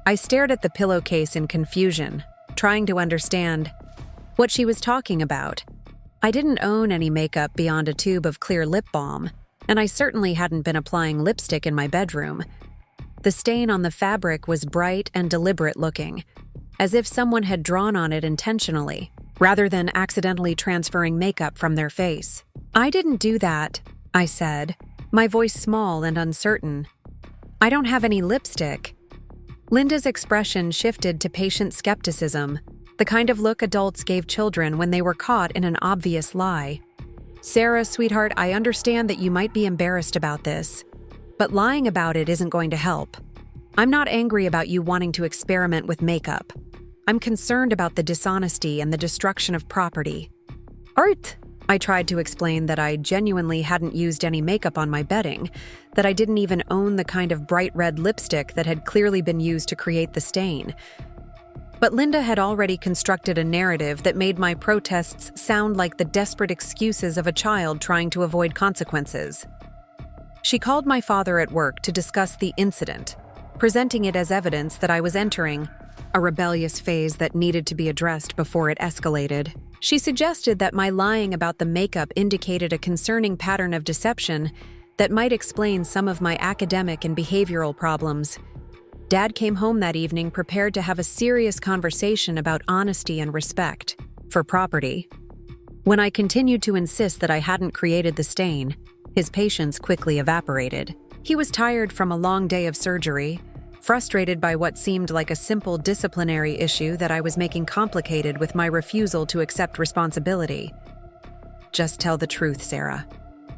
S1: I stared at the pillowcase in confusion, trying to understand what she was talking about. I didn't own any makeup beyond a tube of clear lip balm, and I certainly hadn't been applying lipstick in my bedroom. The stain on the fabric was bright and deliberate looking, as if someone had drawn on it intentionally, rather than accidentally transferring makeup from their face. "I didn't do that," I said, my voice small and uncertain. "I don't have any lipstick." Linda's expression shifted to patient skepticism, the kind of look adults gave children when they were caught in an obvious lie. "Sarah, sweetheart, I understand that you might be embarrassed about this, but lying about it isn't going to help. I'm not angry about you wanting to experiment with makeup. I'm concerned about the dishonesty and the destruction of property." "Art!" I tried to explain that I genuinely hadn't used any makeup on my bedding, that I didn't even own the kind of bright red lipstick that had clearly been used to create the stain. But Linda had already constructed a narrative that made my protests sound like the desperate excuses of a child trying to avoid consequences. She called my father at work to discuss the incident, presenting it as evidence that I was entering a rebellious phase that needed to be addressed before it escalated. She suggested that my lying about the makeup indicated a concerning pattern of deception that might explain some of my academic and behavioral problems. Dad came home that evening prepared to have a serious conversation about honesty and respect for property. When I continued to insist that I hadn't created the stain, his patience quickly evaporated. He was tired from a long day of surgery, frustrated by what seemed like a simple disciplinary issue that I was making complicated with my refusal to accept responsibility. "Just tell the truth, Sarah,"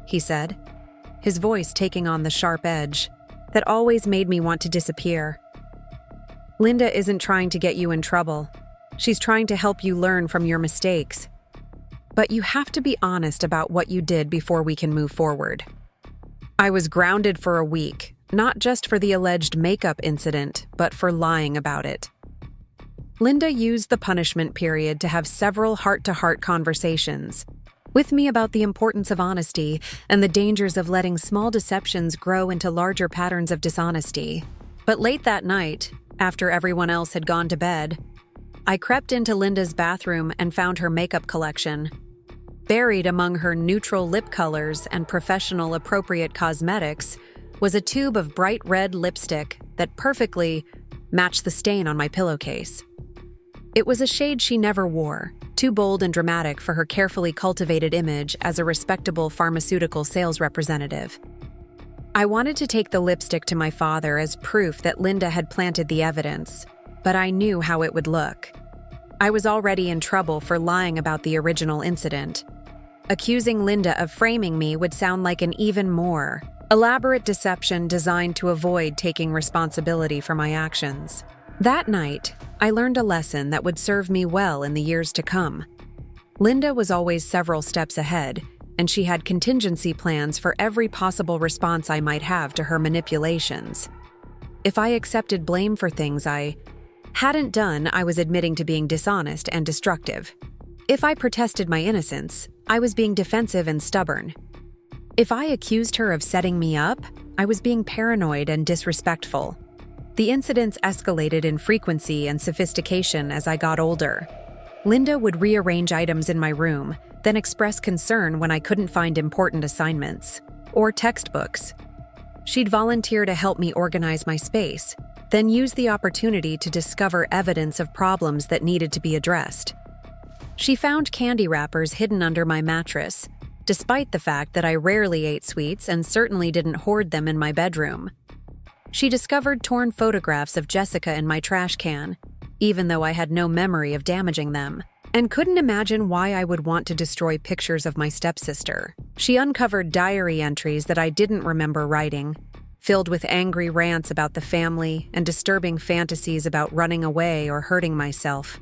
S1: he said, his voice taking on the sharp edge that always made me want to disappear. "Linda isn't trying to get you in trouble. She's trying to help you learn from your mistakes. But you have to be honest about what you did before we can move forward." I was grounded for a week, not just for the alleged makeup incident, but for lying about it. Linda used the punishment period to have several heart-to-heart conversations with me about the importance of honesty and the dangers of letting small deceptions grow into larger patterns of dishonesty. But late that night, after everyone else had gone to bed, I crept into Linda's bathroom and found her makeup collection. Buried among her neutral lip colors and professional appropriate cosmetics was a tube of bright red lipstick that perfectly matched the stain on my pillowcase. It was a shade she never wore, too bold and dramatic for her carefully cultivated image as a respectable pharmaceutical sales representative. I wanted to take the lipstick to my father as proof that Linda had planted the evidence, but I knew how it would look. I was already in trouble for lying about the original incident. Accusing Linda of framing me would sound like an even more elaborate deception designed to avoid taking responsibility for my actions. That night, I learned a lesson that would serve me well in the years to come. Linda was always several steps ahead, and she had contingency plans for every possible response I might have to her manipulations. If I accepted blame for things I hadn't done, I was admitting to being dishonest and destructive. If I protested my innocence, I was being defensive and stubborn. If I accused her of setting me up, I was being paranoid and disrespectful. The incidents escalated in frequency and sophistication as I got older. Linda would rearrange items in my room, then express concern when I couldn't find important assignments or textbooks. She'd volunteer to help me organize my space, then use the opportunity to discover evidence of problems that needed to be addressed. She found candy wrappers hidden under my mattress, despite the fact that I rarely ate sweets and certainly didn't hoard them in my bedroom. She discovered torn photographs of Jessica in my trash can, even though I had no memory of damaging them, and couldn't imagine why I would want to destroy pictures of my stepsister. She uncovered diary entries that I didn't remember writing, filled with angry rants about the family and disturbing fantasies about running away or hurting myself.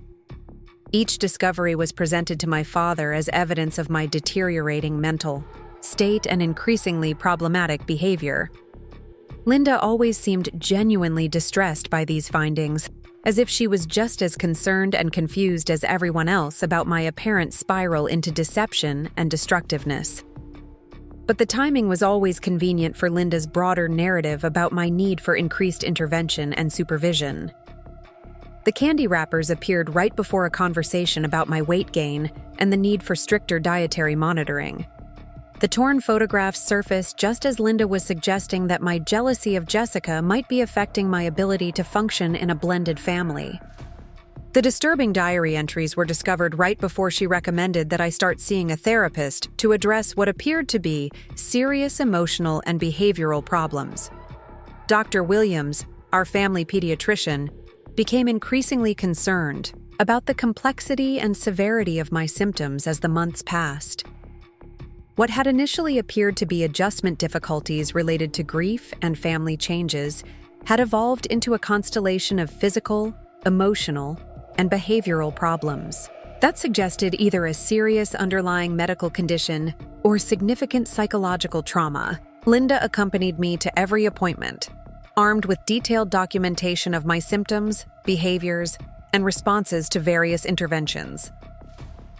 S1: Each discovery was presented to my father as evidence of my deteriorating mental state and increasingly problematic behavior. Linda always seemed genuinely distressed by these findings, as if she was just as concerned and confused as everyone else about my apparent spiral into deception and destructiveness. But the timing was always convenient for Linda's broader narrative about my need for increased intervention and supervision. The candy wrappers appeared right before a conversation about my weight gain and the need for stricter dietary monitoring. The torn photographs surfaced just as Linda was suggesting that my jealousy of Jessica might be affecting my ability to function in a blended family. The disturbing diary entries were discovered right before she recommended that I start seeing a therapist to address what appeared to be serious emotional and behavioral problems. Dr. Williams, our family pediatrician, became increasingly concerned about the complexity and severity of my symptoms as the months passed. What had initially appeared to be adjustment difficulties related to grief and family changes had evolved into a constellation of physical, emotional, and behavioral problems that suggested either a serious underlying medical condition or significant psychological trauma. Linda accompanied me to every appointment, armed with detailed documentation of my symptoms, behaviors, and responses to various interventions.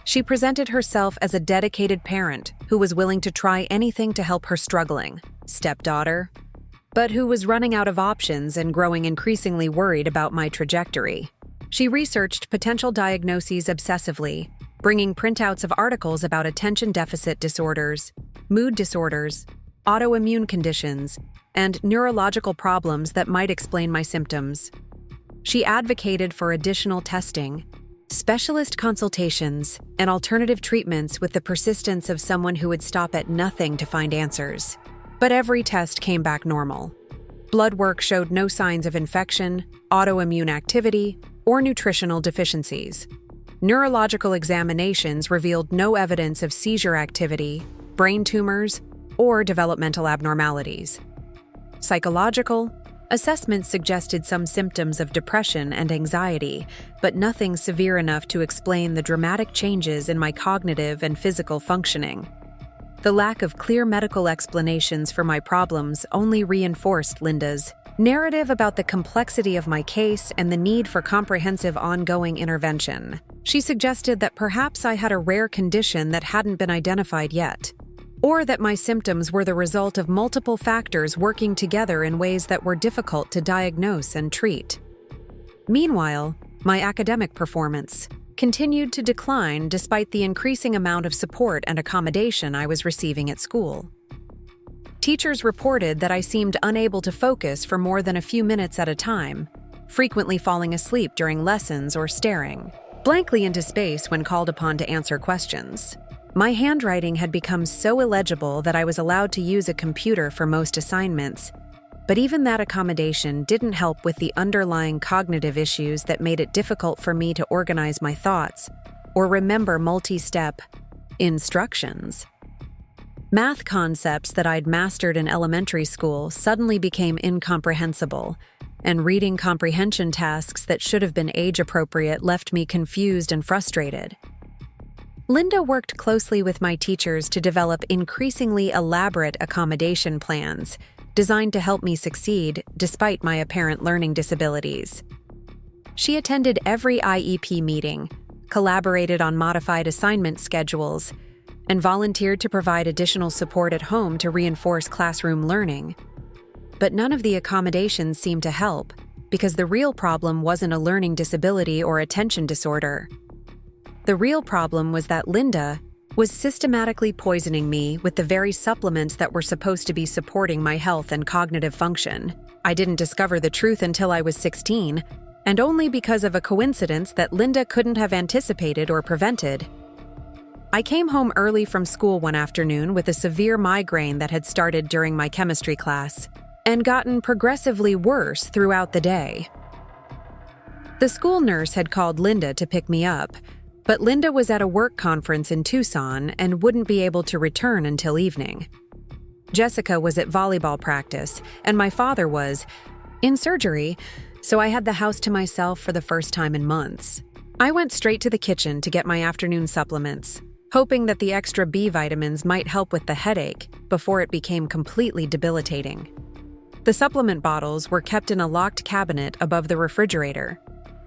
S1: She presented herself as a dedicated parent who was willing to try anything to help her struggling stepdaughter, but who was running out of options and growing increasingly worried about my trajectory. She researched potential diagnoses obsessively, bringing printouts of articles about attention deficit disorders, mood disorders, autoimmune conditions, and neurological problems that might explain my symptoms. She advocated for additional testing, specialist consultations, and alternative treatments with the persistence of someone who would stop at nothing to find answers. But every test came back normal. Blood work showed no signs of infection, autoimmune activity, or nutritional deficiencies. Neurological examinations revealed no evidence of seizure activity, brain tumors, or developmental abnormalities. Psychological assessments suggested some symptoms of depression and anxiety, but nothing severe enough to explain the dramatic changes in my cognitive and physical functioning. The lack of clear medical explanations for my problems only reinforced Linda's narrative about the complexity of my case and the need for comprehensive ongoing intervention. She suggested that perhaps I had a rare condition that hadn't been identified yet, or that my symptoms were the result of multiple factors working together in ways that were difficult to diagnose and treat. Meanwhile, my academic performance continued to decline despite the increasing amount of support and accommodation I was receiving at school. Teachers reported that I seemed unable to focus for more than a few minutes at a time, frequently falling asleep during lessons or staring blankly into space when called upon to answer questions. My handwriting had become so illegible that I was allowed to use a computer for most assignments, but even that accommodation didn't help with the underlying cognitive issues that made it difficult for me to organize my thoughts or remember multi-step instructions. Math concepts that I'd mastered in elementary school suddenly became incomprehensible, and reading comprehension tasks that should have been age-appropriate left me confused and frustrated. Linda worked closely with my teachers to develop increasingly elaborate accommodation plans designed to help me succeed despite my apparent learning disabilities. She attended every IEP meeting, collaborated on modified assignment schedules, and volunteered to provide additional support at home to reinforce classroom learning. But none of the accommodations seemed to help, because the real problem wasn't a learning disability or attention disorder. The real problem was that Linda was systematically poisoning me with the very supplements that were supposed to be supporting my health and cognitive function. I didn't discover the truth until I was 16, and only because of a coincidence that Linda couldn't have anticipated or prevented. I came home early from school one afternoon with a severe migraine that had started during my chemistry class and gotten progressively worse throughout the day. The school nurse had called Linda to pick me up, but Linda was at a work conference in Tucson and wouldn't be able to return until evening. Jessica was at volleyball practice, and my father was in surgery, so I had the house to myself for the first time in months. I went straight to the kitchen to get my afternoon supplements, hoping that the extra B vitamins might help with the headache before it became completely debilitating. The supplement bottles were kept in a locked cabinet above the refrigerator,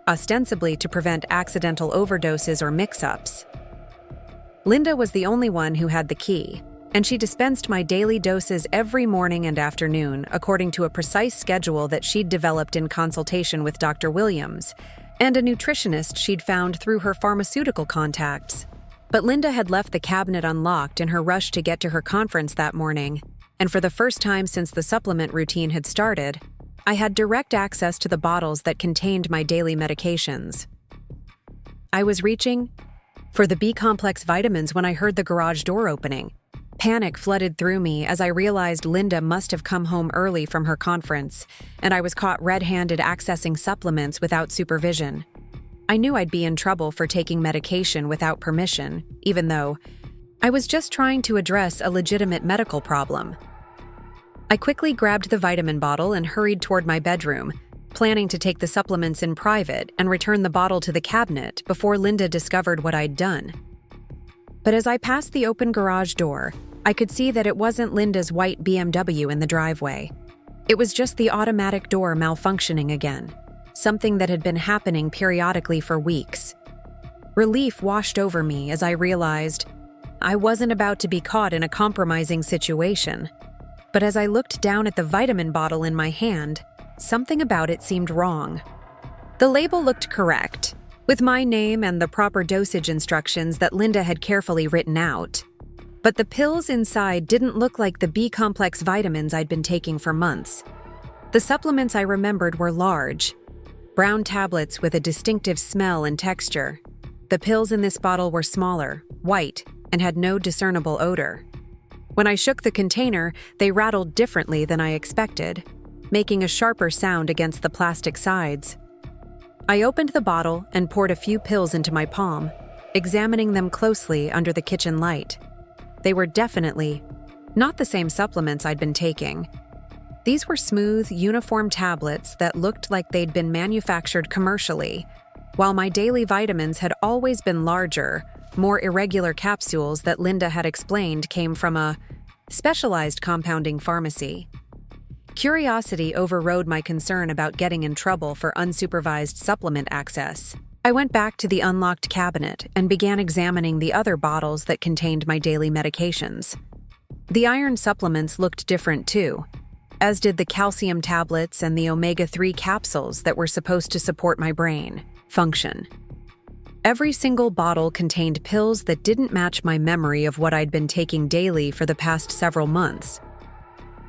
S1: ostensibly to prevent accidental overdoses or mix-ups. Linda was the only one who had the key, and she dispensed my daily doses every morning and afternoon according to a precise schedule that she'd developed in consultation with Dr. Williams and a nutritionist she'd found through her pharmaceutical contacts. But Linda had left the cabinet unlocked in her rush to get to her conference that morning, and for the first time since the supplement routine had started, I had direct access to the bottles that contained my daily medications. I was reaching for the B-complex vitamins when I heard the garage door opening. Panic flooded through me as I realized Linda must have come home early from her conference, and I was caught red-handed accessing supplements without supervision. I knew I'd be in trouble for taking medication without permission, even though I was just trying to address a legitimate medical problem. I quickly grabbed the vitamin bottle and hurried toward my bedroom, planning to take the supplements in private and return the bottle to the cabinet before Linda discovered what I'd done. But as I passed the open garage door, I could see that it wasn't Linda's white BMW in the driveway. It was just the automatic door malfunctioning again, something that had been happening periodically for weeks. Relief washed over me as I realized I wasn't about to be caught in a compromising situation. But as I looked down at the vitamin bottle in my hand, something about it seemed wrong. The label looked correct, with my name and the proper dosage instructions that Linda had carefully written out. But the pills inside didn't look like the B-complex vitamins I'd been taking for months. The supplements I remembered were large, brown tablets with a distinctive smell and texture. The pills in this bottle were smaller, white, and had no discernible odor. When I shook the container, they rattled differently than I expected, making a sharper sound against the plastic sides. I opened the bottle and poured a few pills into my palm, examining them closely under the kitchen light. They were definitely not the same supplements I'd been taking. These were smooth, uniform tablets that looked like they'd been manufactured commercially, while my daily vitamins had always been larger, more irregular capsules that Linda had explained came from a specialized compounding pharmacy. Curiosity overrode my concern about getting in trouble for unsupervised supplement access. I went back to the unlocked cabinet and began examining the other bottles that contained my daily medications. The iron supplements looked different too, as did the calcium tablets and the omega-3 capsules that were supposed to support my brain function. Every single bottle contained pills that didn't match my memory of what I'd been taking daily for the past several months.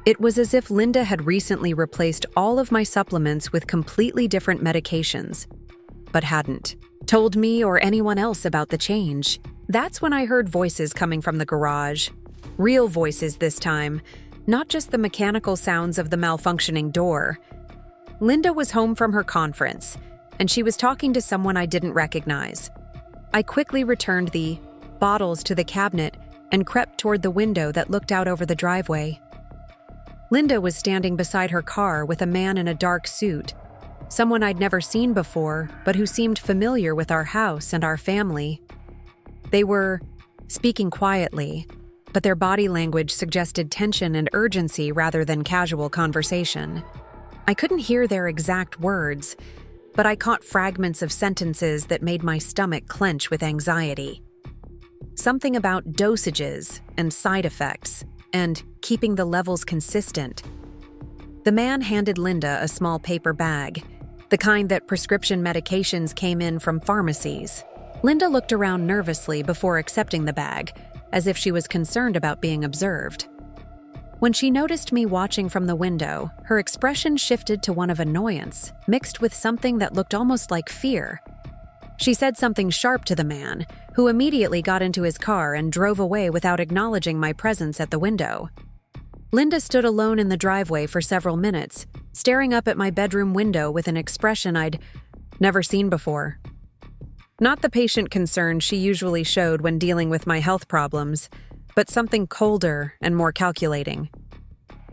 S1: It was as if Linda had recently replaced all of my supplements with completely different medications, but hadn't told me or anyone else about the change. That's when I heard voices coming from the garage. Real voices this time, not just the mechanical sounds of the malfunctioning door. Linda was home from her conference, and she was talking to someone I didn't recognize. I quickly returned the bottles to the cabinet and crept toward the window that looked out over the driveway. Linda was standing beside her car with a man in a dark suit, someone I'd never seen before, but who seemed familiar with our house and our family. They were speaking quietly, but their body language suggested tension and urgency rather than casual conversation. I couldn't hear their exact words, but I caught fragments of sentences that made my stomach clench with anxiety. Something about dosages and side effects, and keeping the levels consistent. The man handed Linda a small paper bag, the kind that prescription medications came in from pharmacies. Linda looked around nervously before accepting the bag, as if she was concerned about being observed. When she noticed me watching from the window, her expression shifted to one of annoyance, mixed with something that looked almost like fear. She said something sharp to the man, who immediately got into his car and drove away without acknowledging my presence at the window. Linda stood alone in the driveway for several minutes, staring up at my bedroom window with an expression I'd never seen before. Not the patient concern she usually showed when dealing with my health problems, but something colder and more calculating.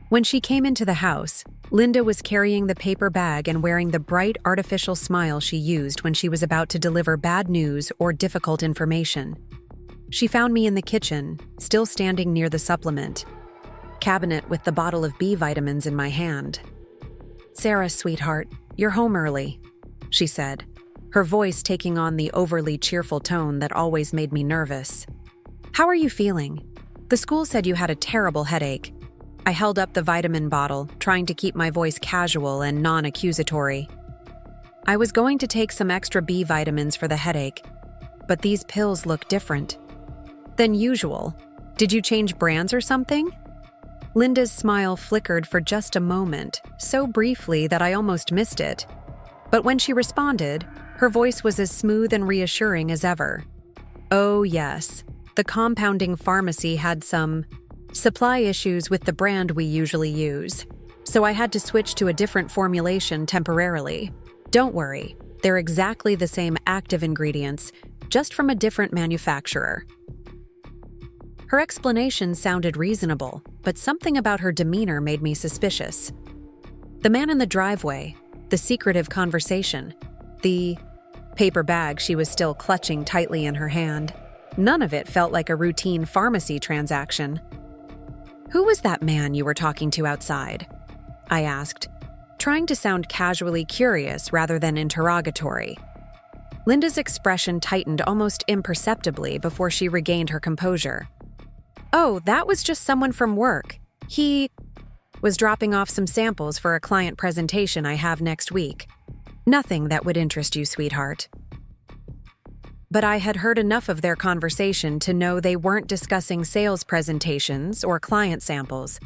S1: When she came into the house, Linda was carrying the paper bag and wearing the bright artificial smile she used when she was about to deliver bad news or difficult information. She found me in the kitchen, still standing near the supplement cabinet with the bottle of B vitamins in my hand. "Sarah, sweetheart, you're home early," she said, her voice taking on the overly cheerful tone that always made me nervous. "How are you feeling? The school said you had a terrible headache." I held up the vitamin bottle, trying to keep my voice casual and non-accusatory. "I was going to take some extra B vitamins for the headache, but these pills look different than usual. Did you change brands or something?" Linda's smile flickered for just a moment, so briefly that I almost missed it. But when she responded, her voice was as smooth and reassuring as ever. "Oh yes, the compounding pharmacy had some supply issues with the brand we usually use, so I had to switch to a different formulation temporarily. Don't worry, they're exactly the same active ingredients, just from a different manufacturer." Her explanation sounded reasonable, but something about her demeanor made me suspicious. The man in the driveway, the secretive conversation, the paper bag she was still clutching tightly in her hand. None of it felt like a routine pharmacy transaction. "Who was that man you were talking to outside?" I asked, trying to sound casually curious rather than interrogatory. Linda's expression tightened almost imperceptibly before she regained her composure. "Oh, that was just someone from work. He was dropping off some samples for a client presentation I have next week. Nothing that would interest you, sweetheart. But I had heard enough of their conversation to know they weren't discussing sales presentations or client samples.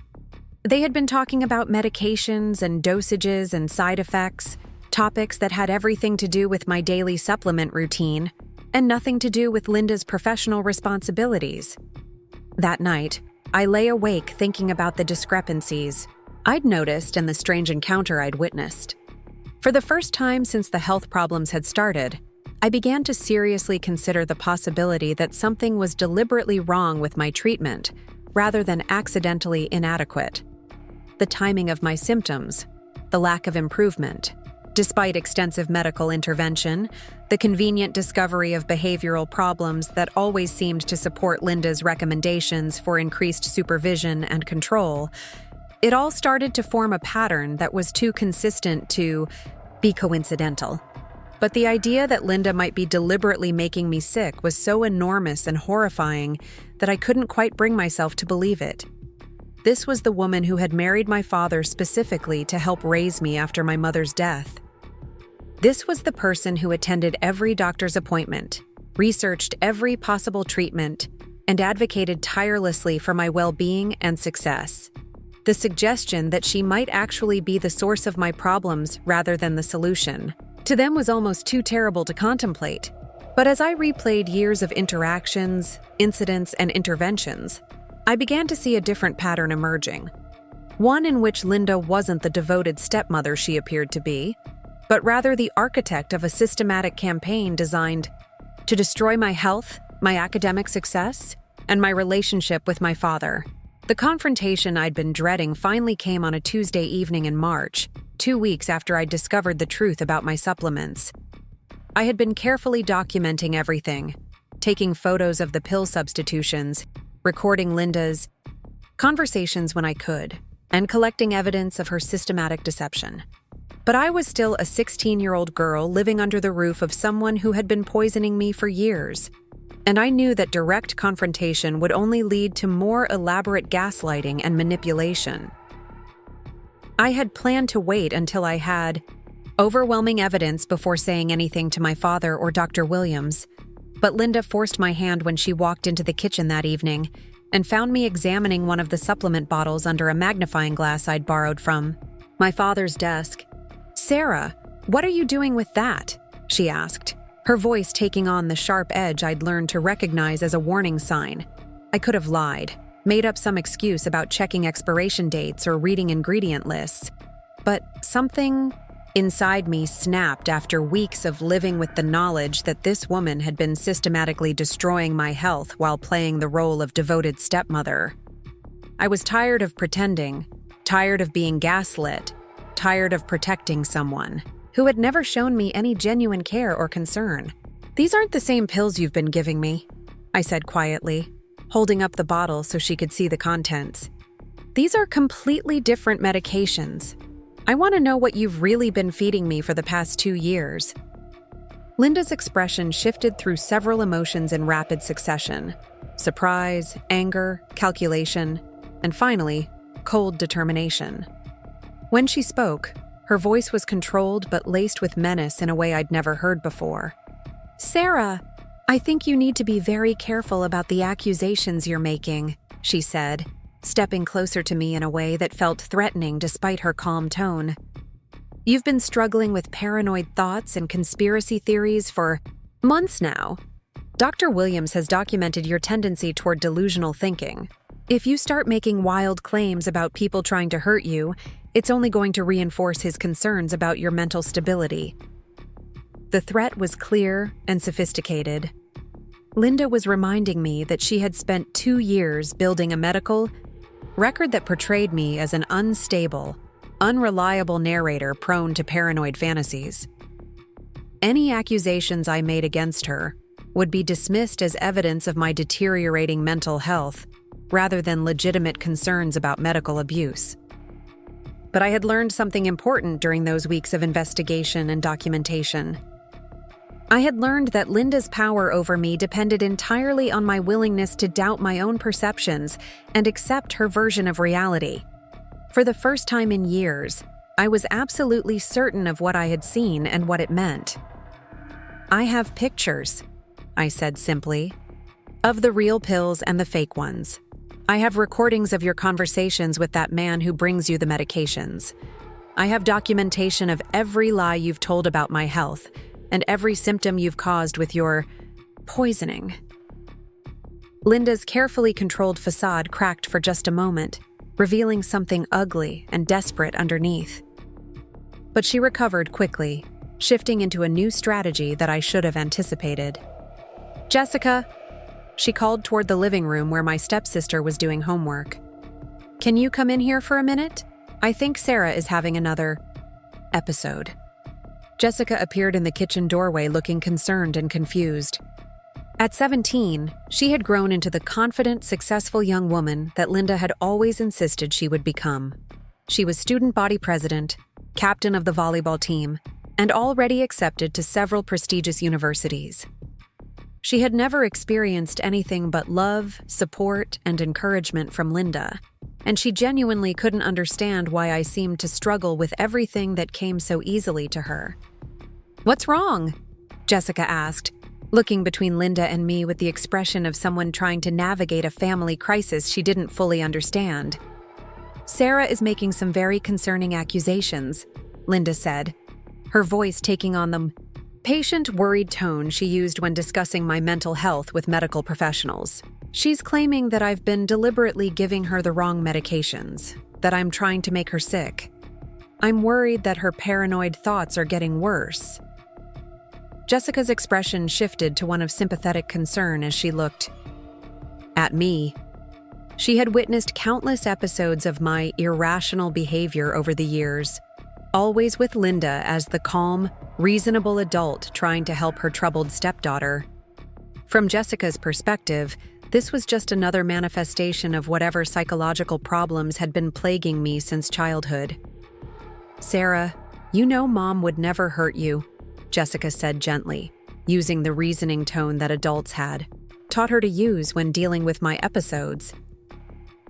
S1: They had been talking about medications and dosages and side effects, topics that had everything to do with my daily supplement routine and nothing to do with Linda's professional responsibilities. That night, I lay awake thinking about the discrepancies I'd noticed and the strange encounter I'd witnessed. For the first time since the health problems had started, I began to seriously consider the possibility that something was deliberately wrong with my treatment, rather than accidentally inadequate. The timing of my symptoms, the lack of improvement, despite extensive medical intervention, the convenient discovery of behavioral problems that always seemed to support Linda's recommendations for increased supervision and control, it all started to form a pattern that was too consistent to be coincidental. But the idea that Linda might be deliberately making me sick was so enormous and horrifying that I couldn't quite bring myself to believe it. This was the woman who had married my father specifically to help raise me after my mother's death. This was the person who attended every doctor's appointment, researched every possible treatment, and advocated tirelessly for my well-being and success. The suggestion that she might actually be the source of my problems rather than the solution, to them was almost too terrible to contemplate. But as I replayed years of interactions, incidents, and interventions, I began to see a different pattern emerging. One in which Linda wasn't the devoted stepmother she appeared to be, but rather the architect of a systematic campaign designed to destroy my health, my academic success, and my relationship with my father. The confrontation I'd been dreading finally came on a Tuesday evening in March, 2 weeks after I'd discovered the truth about my supplements. I had been carefully documenting everything, taking photos of the pill substitutions, recording Linda's conversations when I could, and collecting evidence of her systematic deception. But I was still a 16-year-old girl living under the roof of someone who had been poisoning me for years, and I knew that direct confrontation would only lead to more elaborate gaslighting and manipulation. I had planned to wait until I had overwhelming evidence before saying anything to my father or Dr. Williams, but Linda forced my hand when she walked into the kitchen that evening and found me examining one of the supplement bottles under a magnifying glass I'd borrowed from my father's desk. "Sarah, what are you doing with that?" she asked, her voice taking on the sharp edge I'd learned to recognize as a warning sign. I could have lied, made up some excuse about checking expiration dates or reading ingredient lists, but something inside me snapped after weeks of living with the knowledge that this woman had been systematically destroying my health while playing the role of devoted stepmother. I was tired of pretending, tired of being gaslit, tired of protecting someone who had never shown me any genuine care or concern. "These aren't the same pills you've been giving me," I said quietly, holding up the bottle so she could see the contents. "These are completely different medications. I want to know what you've really been feeding me for the past 2 years." Linda's expression shifted through several emotions in rapid succession: surprise, anger, calculation, and finally, cold determination. When she spoke, her voice was controlled but laced with menace in a way I'd never heard before. "Sarah, I think you need to be very careful about the accusations you're making," she said, stepping closer to me in a way that felt threatening despite her calm tone. "You've been struggling with paranoid thoughts and conspiracy theories for months now. Dr. Williams has documented your tendency toward delusional thinking. If you start making wild claims about people trying to hurt you, it's only going to reinforce his concerns about your mental stability." The threat was clear and sophisticated. Linda was reminding me that she had spent 2 years building a medical record that portrayed me as an unstable, unreliable narrator prone to paranoid fantasies. Any accusations I made against her would be dismissed as evidence of my deteriorating mental health, rather than legitimate concerns about medical abuse. But I had learned something important during those weeks of investigation and documentation. I had learned that Linda's power over me depended entirely on my willingness to doubt my own perceptions and accept her version of reality. For the first time in years, I was absolutely certain of what I had seen and what it meant. "I have pictures," I said simply, "of the real pills and the fake ones. I have recordings of your conversations with that man who brings you the medications. I have documentation of every lie you've told about my health and every symptom you've caused with your poisoning." Linda's carefully controlled facade cracked for just a moment, revealing something ugly and desperate underneath. But she recovered quickly, shifting into a new strategy that I should have anticipated. "Jessica," she called toward the living room where my stepsister was doing homework. "Can you come in here for a minute? I think Sarah is having another episode." Jessica appeared in the kitchen doorway looking concerned and confused. At 17, she had grown into the confident, successful young woman that Linda had always insisted she would become. She was student body president, captain of the volleyball team, and already accepted to several prestigious universities. She had never experienced anything but love, support, and encouragement from Linda, and she genuinely couldn't understand why I seemed to struggle with everything that came so easily to her. "What's wrong?" Jessica asked, looking between Linda and me with the expression of someone trying to navigate a family crisis she didn't fully understand. "Sarah is making some very concerning accusations," Linda said, her voice taking on the patient, worried tone she used when discussing my mental health with medical professionals. "She's claiming that I've been deliberately giving her the wrong medications, that I'm trying to make her sick. I'm worried that her paranoid thoughts are getting worse." Jessica's expression shifted to one of sympathetic concern as she looked at me. She had witnessed countless episodes of my irrational behavior over the years, always with Linda as the calm, reasonable adult trying to help her troubled stepdaughter. From Jessica's perspective, this was just another manifestation of whatever psychological problems had been plaguing me since childhood. "Sarah, you know Mom would never hurt you," Jessica said gently, using the reasoning tone that adults had taught her to use when dealing with my episodes.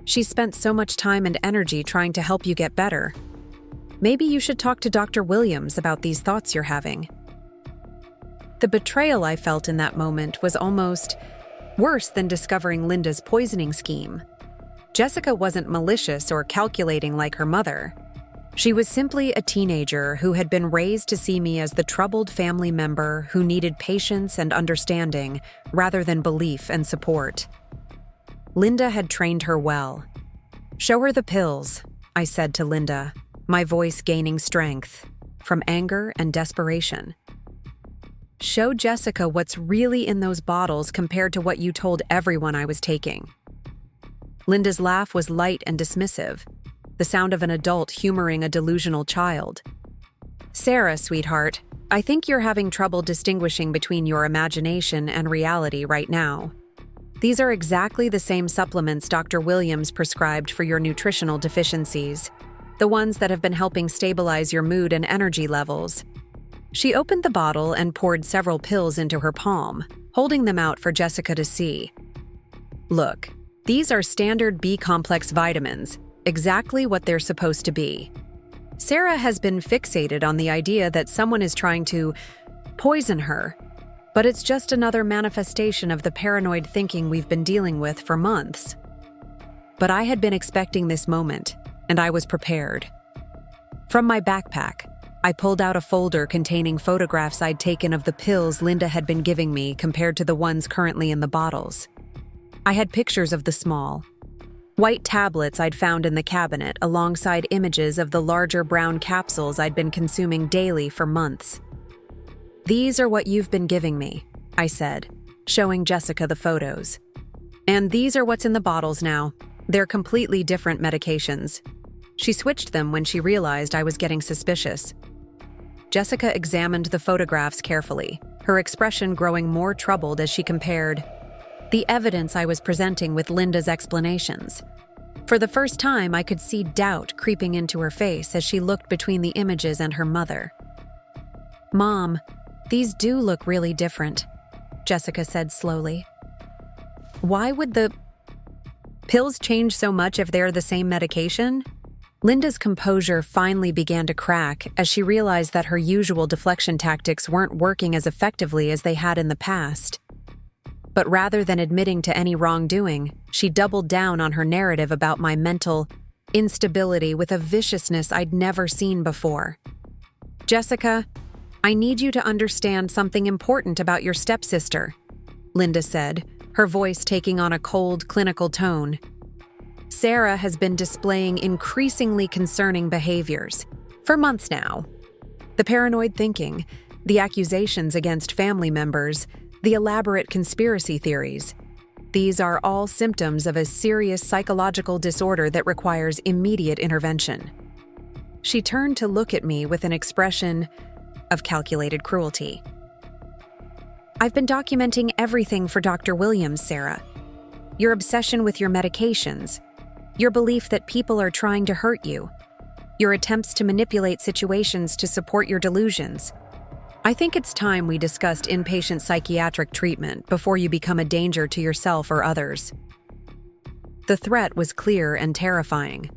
S1: "She spent so much time and energy trying to help you get better. Maybe you should talk to Dr. Williams about these thoughts you're having." The betrayal I felt in that moment was almost worse than discovering Linda's poisoning scheme. Jessica wasn't malicious or calculating like her mother. She was simply a teenager who had been raised to see me as the troubled family member who needed patience and understanding rather than belief and support. Linda had trained her well. "Show her the pills," I said to Linda, my voice gaining strength from anger and desperation. "Show Jessica what's really in those bottles compared to what you told everyone I was taking." Linda's laugh was light and dismissive, the sound of an adult humoring a delusional child. "Sarah, sweetheart, I think you're having trouble distinguishing between your imagination and reality right now. These are exactly the same supplements Dr. Williams prescribed for your nutritional deficiencies, the ones that have been helping stabilize your mood and energy levels." She opened the bottle and poured several pills into her palm, holding them out for Jessica to see. "Look, these are standard B-complex vitamins, exactly what they're supposed to be. Sarah has been fixated on the idea that someone is trying to poison her, but it's just another manifestation of the paranoid thinking we've been dealing with for months." But I had been expecting this moment, and I was prepared. From my backpack, I pulled out a folder containing photographs I'd taken of the pills Linda had been giving me compared to the ones currently in the bottles. I had pictures of the small, white tablets I'd found in the cabinet alongside images of the larger brown capsules I'd been consuming daily for months. "These are what you've been giving me," I said, showing Jessica the photos. "And these are what's in the bottles now. They're completely different medications." She switched them when she realized I was getting suspicious. Jessica examined the photographs carefully, her expression growing more troubled as she compared the evidence I was presenting with Linda's explanations. For the first time, I could see doubt creeping into her face as she looked between the images and her mother. "Mom, these do look really different," Jessica said slowly. "Why would the pills change so much if they're the same medication?" Linda's composure finally began to crack as she realized that her usual deflection tactics weren't working as effectively as they had in the past. But rather than admitting to any wrongdoing, she doubled down on her narrative about my mental instability with a viciousness I'd never seen before. "Jessica, I need you to understand something important about your stepsister," Linda said, her voice taking on a cold, clinical tone. "Sarah has been displaying increasingly concerning behaviors for months now. The paranoid thinking, the accusations against family members, the elaborate conspiracy theories. These are all symptoms of a serious psychological disorder that requires immediate intervention." She turned to look at me with an expression of calculated cruelty. "I've been documenting everything for Dr. Williams, Sarah. Your obsession with your medications, your belief that people are trying to hurt you, your attempts to manipulate situations to support your delusions. I think it's time we discussed inpatient psychiatric treatment before you become a danger to yourself or others." The threat was clear and terrifying.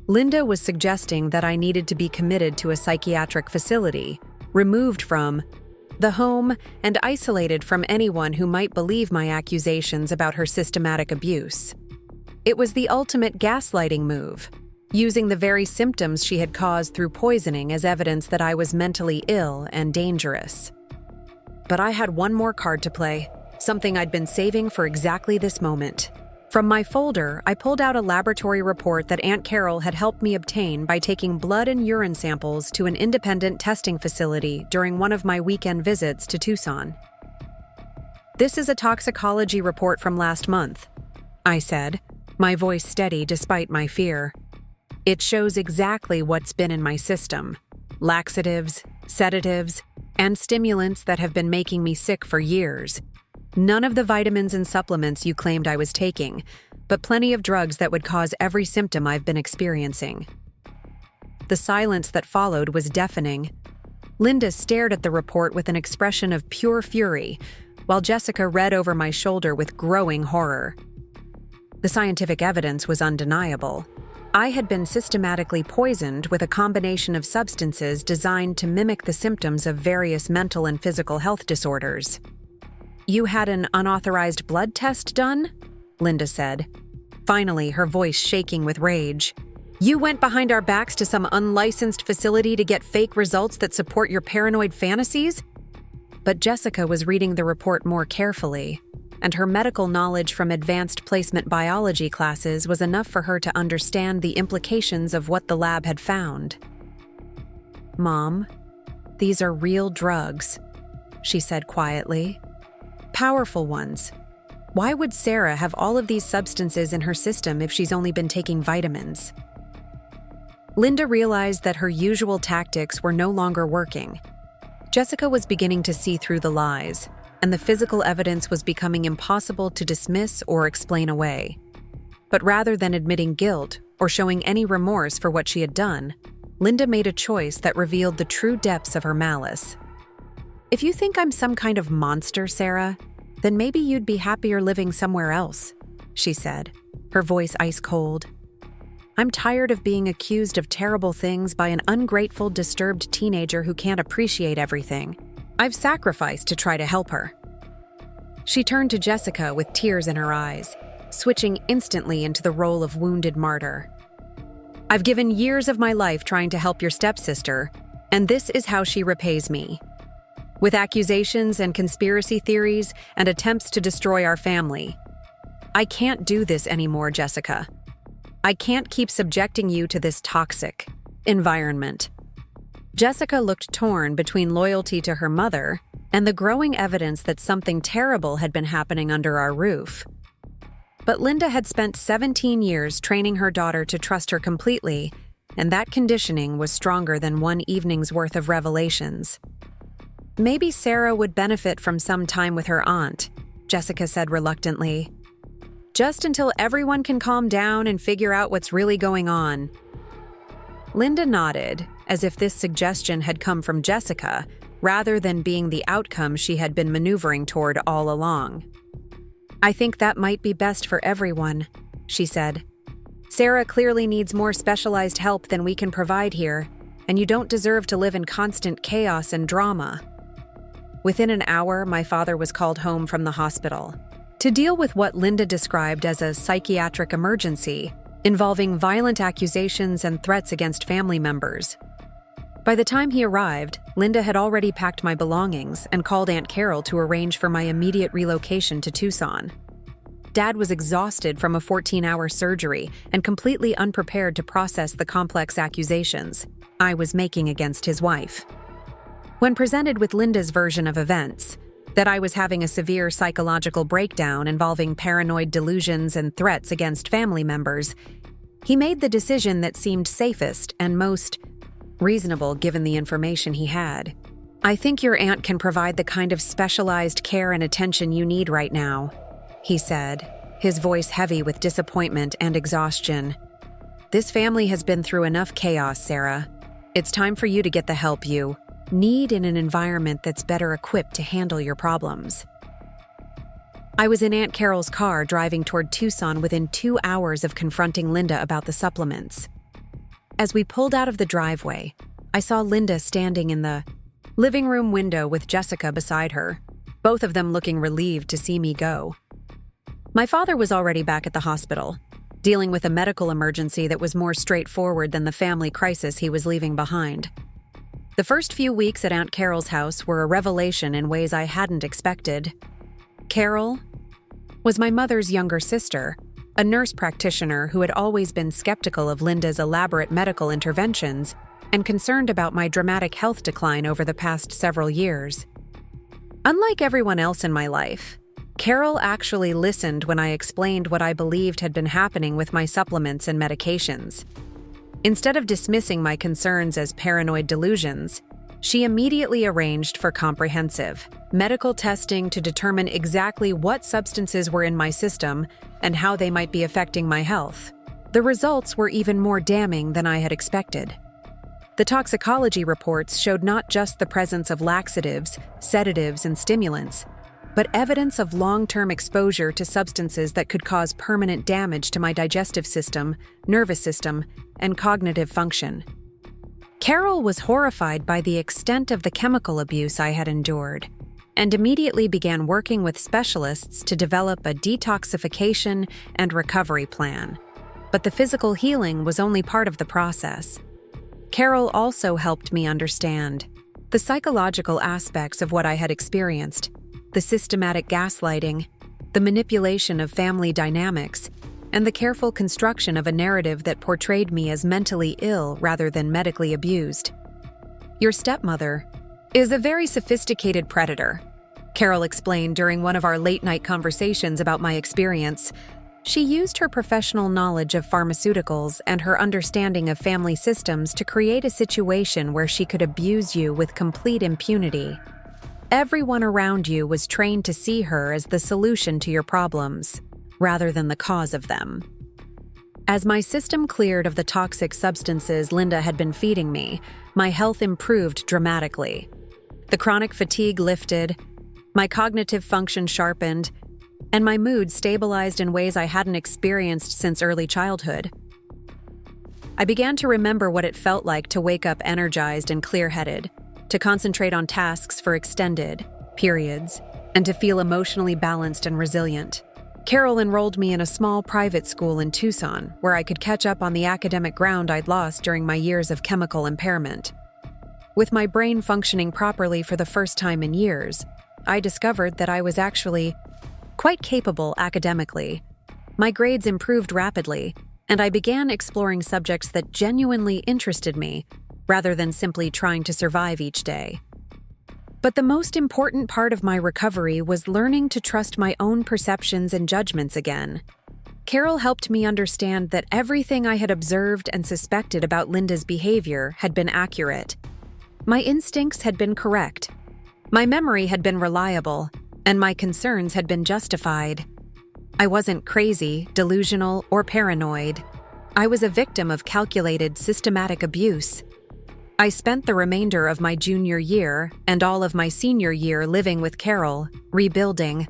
S1: Linda was suggesting that I needed to be committed to a psychiatric facility, removed from the home and isolated from anyone who might believe my accusations about her systematic abuse. It was the ultimate gaslighting move, using the very symptoms she had caused through poisoning as evidence that I was mentally ill and dangerous. But I had one more card to play, something I'd been saving for exactly this moment. From my folder, I pulled out a laboratory report that Aunt Carol had helped me obtain by taking blood and urine samples to an independent testing facility during one of my weekend visits to Tucson. "This is a toxicology report from last month," I said, my voice steady despite my fear. "It shows exactly what's been in my system: laxatives, sedatives, and stimulants that have been making me sick for years. None of the vitamins and supplements you claimed I was taking, but plenty of drugs that would cause every symptom I've been experiencing." The silence that followed was deafening. Linda stared at the report with an expression of pure fury, while Jessica read over my shoulder with growing horror. The scientific evidence was undeniable. I had been systematically poisoned with a combination of substances designed to mimic the symptoms of various mental and physical health disorders. "You had an unauthorized blood test done?" Linda said, finally her voice shaking with rage. "You went behind our backs to some unlicensed facility to get fake results that support your paranoid fantasies?" But Jessica was reading the report more carefully, and her medical knowledge from advanced placement biology classes was enough for her to understand the implications of what the lab had found. "Mom, these are real drugs," she said quietly. "Powerful ones. Why would Sarah have all of these substances in her system if she's only been taking vitamins?" Linda realized that her usual tactics were no longer working. Jessica was beginning to see through the lies, and the physical evidence was becoming impossible to dismiss or explain away. But rather than admitting guilt or showing any remorse for what she had done, Linda made a choice that revealed the true depths of her malice. "If you think I'm some kind of monster, Sarah, then maybe you'd be happier living somewhere else," she said, her voice ice cold. "I'm tired of being accused of terrible things by an ungrateful, disturbed teenager who can't appreciate everything. I've sacrificed to try to help her." She turned to Jessica with tears in her eyes, switching instantly into the role of wounded martyr. "I've given years of my life trying to help your stepsister, and this is how she repays me. With accusations and conspiracy theories and attempts to destroy our family. I can't do this anymore, Jessica. I can't keep subjecting you to this toxic environment." Jessica looked torn between loyalty to her mother and the growing evidence that something terrible had been happening under our roof. But Linda had spent 17 years training her daughter to trust her completely, and that conditioning was stronger than one evening's worth of revelations. "Maybe Sarah would benefit from some time with her aunt," Jessica said reluctantly. "Just until everyone can calm down and figure out what's really going on." Linda nodded, as if this suggestion had come from Jessica, rather than being the outcome she had been maneuvering toward all along. "I think that might be best for everyone," she said. Sarah clearly needs more specialized help than we can provide here, and you don't deserve to live in constant chaos and drama." Within an hour, my father was called home from the hospital to deal with what Linda described as a psychiatric emergency involving violent accusations and threats against family members. By the time he arrived, Linda had already packed my belongings and called Aunt Carol to arrange for my immediate relocation to Tucson. Dad was exhausted from a 14-hour surgery and completely unprepared to process the complex accusations I was making against his wife. When presented with Linda's version of events, that I was having a severe psychological breakdown involving paranoid delusions and threats against family members, he made the decision that seemed safest and most reasonable given the information he had. "I think your aunt can provide the kind of specialized care and attention you need right now," he said, his voice heavy with disappointment and exhaustion. "This family has been through enough chaos, Sarah. It's time for you to get the help you need in an environment that's better equipped to handle your problems." I was in Aunt Carol's car driving toward Tucson within 2 hours of confronting Linda about the supplements. As we pulled out of the driveway, I saw Linda standing in the living room window with Jessica beside her, both of them looking relieved to see me go. My father was already back at the hospital, dealing with a medical emergency that was more straightforward than the family crisis he was leaving behind. The first few weeks at Aunt Carol's house were a revelation in ways I hadn't expected. Carol was my mother's younger sister, a nurse practitioner who had always been skeptical of Linda's elaborate medical interventions and concerned about my dramatic health decline over the past several years. Unlike everyone else in my life, Carol actually listened when I explained what I believed had been happening with my supplements and medications. Instead of dismissing my concerns as paranoid delusions, she immediately arranged for comprehensive medical testing to determine exactly what substances were in my system and how they might be affecting my health. The results were even more damning than I had expected. The toxicology reports showed not just the presence of laxatives, sedatives, and stimulants, but evidence of long-term exposure to substances that could cause permanent damage to my digestive system, nervous system, and cognitive function. Carol was horrified by the extent of the chemical abuse I had endured, and immediately began working with specialists to develop a detoxification and recovery plan. But the physical healing was only part of the process. Carol also helped me understand the psychological aspects of what I had experienced, the systematic gaslighting, the manipulation of family dynamics, and the careful construction of a narrative that portrayed me as mentally ill rather than medically abused. "Your stepmother is a very sophisticated predator," Carol explained during one of our late-night conversations about my experience. She used her professional knowledge of pharmaceuticals and her understanding of family systems to create a situation where she could abuse you with complete impunity. Everyone around you was trained to see her as the solution to your problems, rather than the cause of them. As my system cleared of the toxic substances Linda had been feeding me, my health improved dramatically. The chronic fatigue lifted, my cognitive function sharpened, and my mood stabilized in ways I hadn't experienced since early childhood. I began to remember what it felt like to wake up energized and clear-headed, to concentrate on tasks for extended periods, and to feel emotionally balanced and resilient. Carol enrolled me in a small private school in Tucson, where I could catch up on the academic ground I'd lost during my years of chemical impairment. With my brain functioning properly for the first time in years, I discovered that I was actually quite capable academically. My grades improved rapidly, and I began exploring subjects that genuinely interested me, rather than simply trying to survive each day. But the most important part of my recovery was learning to trust my own perceptions and judgments again. Carol helped me understand that everything I had observed and suspected about Linda's behavior had been accurate. My instincts had been correct. My memory had been reliable, and my concerns had been justified. I wasn't crazy, delusional, or paranoid. I was a victim of calculated, systematic abuse. I spent the remainder of my junior year and all of my senior year living with Carol, rebuilding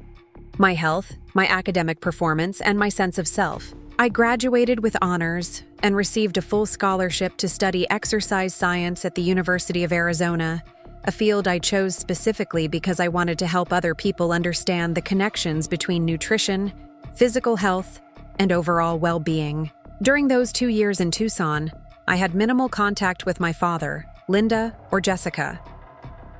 S1: my health, my academic performance, and my sense of self. I graduated with honors and received a full scholarship to study exercise science at the University of Arizona, a field I chose specifically because I wanted to help other people understand the connections between nutrition, physical health, and overall well-being. During those 2 years in Tucson, I had minimal contact with my father, Linda or Jessica.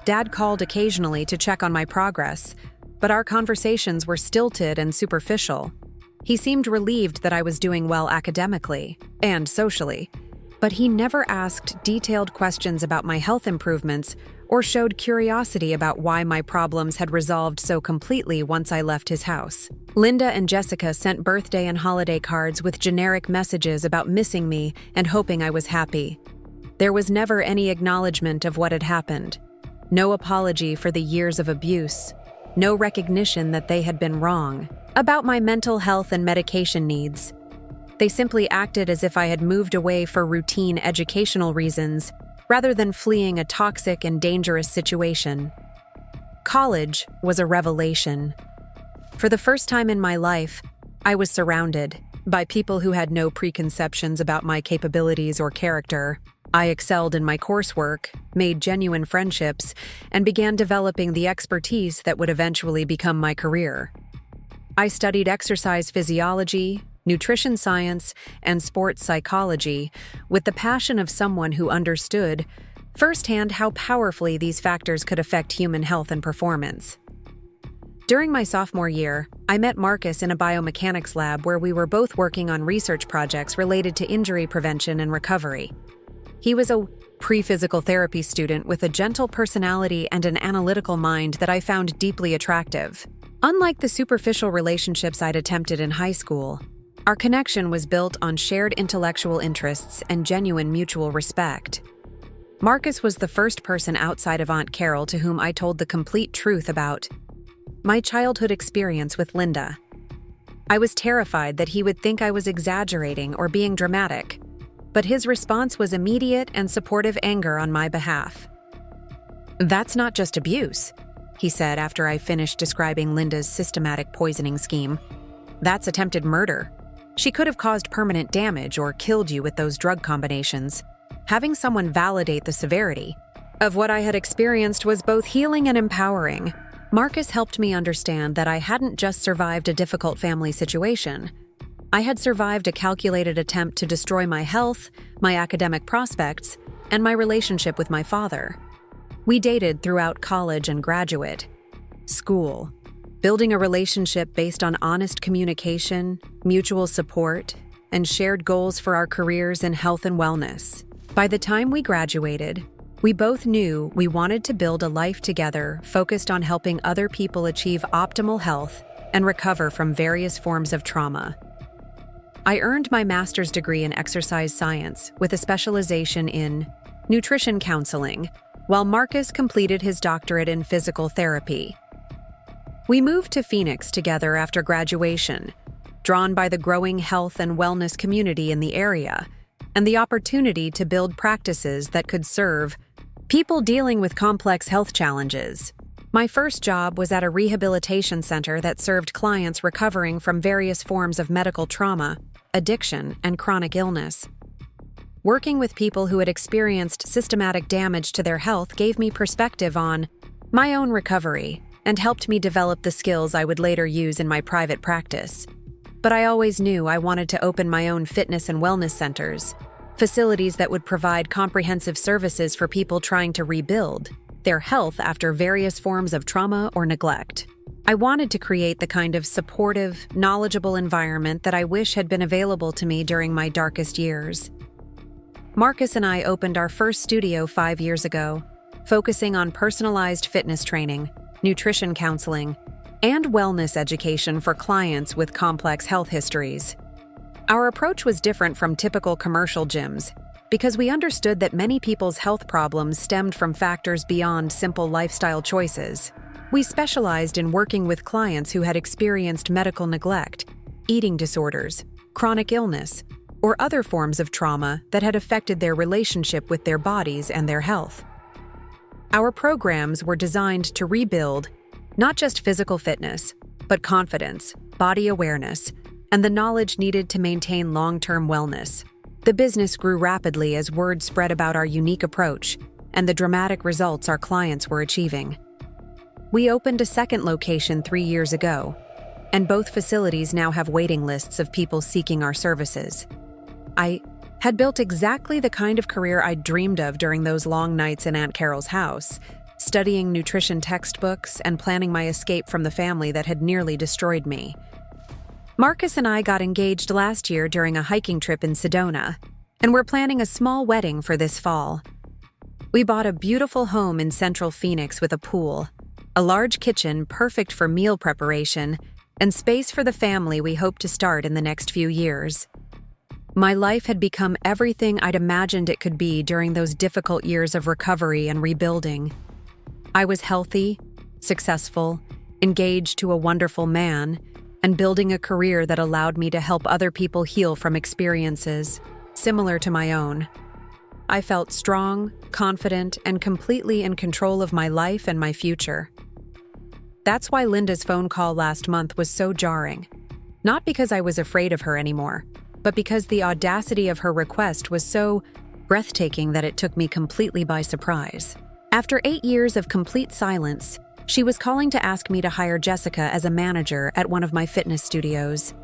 S1: Dad called occasionally to check on my progress, but our conversations were stilted and superficial. He seemed relieved that I was doing well academically and socially, but he never asked detailed questions about my health improvements or showed curiosity about why my problems had resolved so completely once I left his house. Linda and Jessica sent birthday and holiday cards with generic messages about missing me and hoping I was happy. There was never any acknowledgement of what had happened, no apology for the years of abuse, no recognition that they had been wrong. About my mental health and medication needs, they simply acted as if I had moved away for routine educational reasons rather than fleeing a toxic and dangerous situation. College was a revelation. For the first time in my life, I was surrounded by people who had no preconceptions about my capabilities or character. I excelled in my coursework, made genuine friendships, and began developing the expertise that would eventually become my career. I studied exercise physiology, nutrition science, and sports psychology with the passion of someone who understood firsthand how powerfully these factors could affect human health and performance. During my sophomore year, I met Marcus in a biomechanics lab where we were both working on research projects related to injury prevention and recovery. He was a pre-physical therapy student with a gentle personality and an analytical mind that I found deeply attractive. Unlike the superficial relationships I'd attempted in high school, our connection was built on shared intellectual interests and genuine mutual respect. Marcus was the first person outside of Aunt Carol to whom I told the complete truth about my childhood experience with Linda. I was terrified that he would think I was exaggerating or being dramatic, but his response was immediate and supportive anger on my behalf. "That's not just abuse," he said after I finished describing Linda's systematic poisoning scheme. "That's attempted murder. She could have caused permanent damage or killed you with those drug combinations." Having someone validate the severity of what I had experienced was both healing and empowering. Marcus helped me understand that I hadn't just survived a difficult family situation. I had survived a calculated attempt to destroy my health, my academic prospects, and my relationship with my father. We dated throughout college and graduate school, building a relationship based on honest communication, mutual support, and shared goals for our careers in health and wellness. By the time we graduated, we both knew we wanted to build a life together focused on helping other people achieve optimal health and recover from various forms of trauma. I earned my master's degree in exercise science with a specialization in nutrition counseling, while Marcus completed his doctorate in physical therapy. We moved to Phoenix together after graduation, drawn by the growing health and wellness community in the area and the opportunity to build practices that could serve people dealing with complex health challenges. My first job was at a rehabilitation center that served clients recovering from various forms of medical trauma, addiction, and chronic illness. Working with people who had experienced systematic damage to their health gave me perspective on my own recovery and helped me develop the skills I would later use in my private practice. But I always knew I wanted to open my own fitness and wellness centers, facilities that would provide comprehensive services for people trying to rebuild their health after various forms of trauma or neglect. I wanted to create the kind of supportive, knowledgeable environment that I wish had been available to me during my darkest years. Marcus and I opened our first studio 5 years ago, focusing on personalized fitness training, nutrition counseling, and wellness education for clients with complex health histories. Our approach was different from typical commercial gyms because we understood that many people's health problems stemmed from factors beyond simple lifestyle choices. We specialized in working with clients who had experienced medical neglect, eating disorders, chronic illness, or other forms of trauma that had affected their relationship with their bodies and their health. Our programs were designed to rebuild not just physical fitness, but confidence, body awareness, and the knowledge needed to maintain long-term wellness. The business grew rapidly as word spread about our unique approach and the dramatic results our clients were achieving. We opened a second location 3 years ago, and both facilities now have waiting lists of people seeking our services. I had built exactly the kind of career I'd dreamed of during those long nights in Aunt Carol's house, studying nutrition textbooks and planning my escape from the family that had nearly destroyed me. Marcus and I got engaged last year during a hiking trip in Sedona, and we're planning a small wedding for this fall. We bought a beautiful home in central Phoenix with a pool, a large kitchen perfect for meal preparation, and space for the family we hope to start in the next few years. My life had become everything I'd imagined it could be during those difficult years of recovery and rebuilding. I was healthy, successful, engaged to a wonderful man, and building a career that allowed me to help other people heal from experiences similar to my own. I felt strong, confident, and completely in control of my life and my future. That's why Linda's phone call last month was so jarring. Not because I was afraid of her anymore, but because the audacity of her request was so breathtaking that it took me completely by surprise. After 8 years of complete silence, she was calling to ask me to hire Jessica as a manager at one of my fitness studios.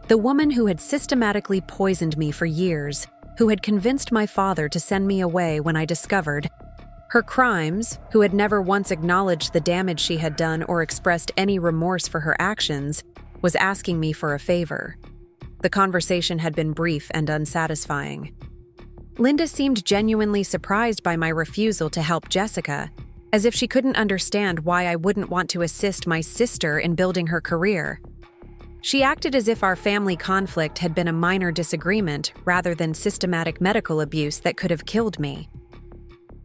S1: The woman who had systematically poisoned me for years, who had convinced my father to send me away when I discovered her crimes, who had never once acknowledged the damage she had done or expressed any remorse for her actions, was asking me for a favor. The conversation had been brief and unsatisfying. Linda seemed genuinely surprised by my refusal to help Jessica, as if she couldn't understand why I wouldn't want to assist my sister in building her career. She acted as if our family conflict had been a minor disagreement rather than systematic medical abuse that could have killed me.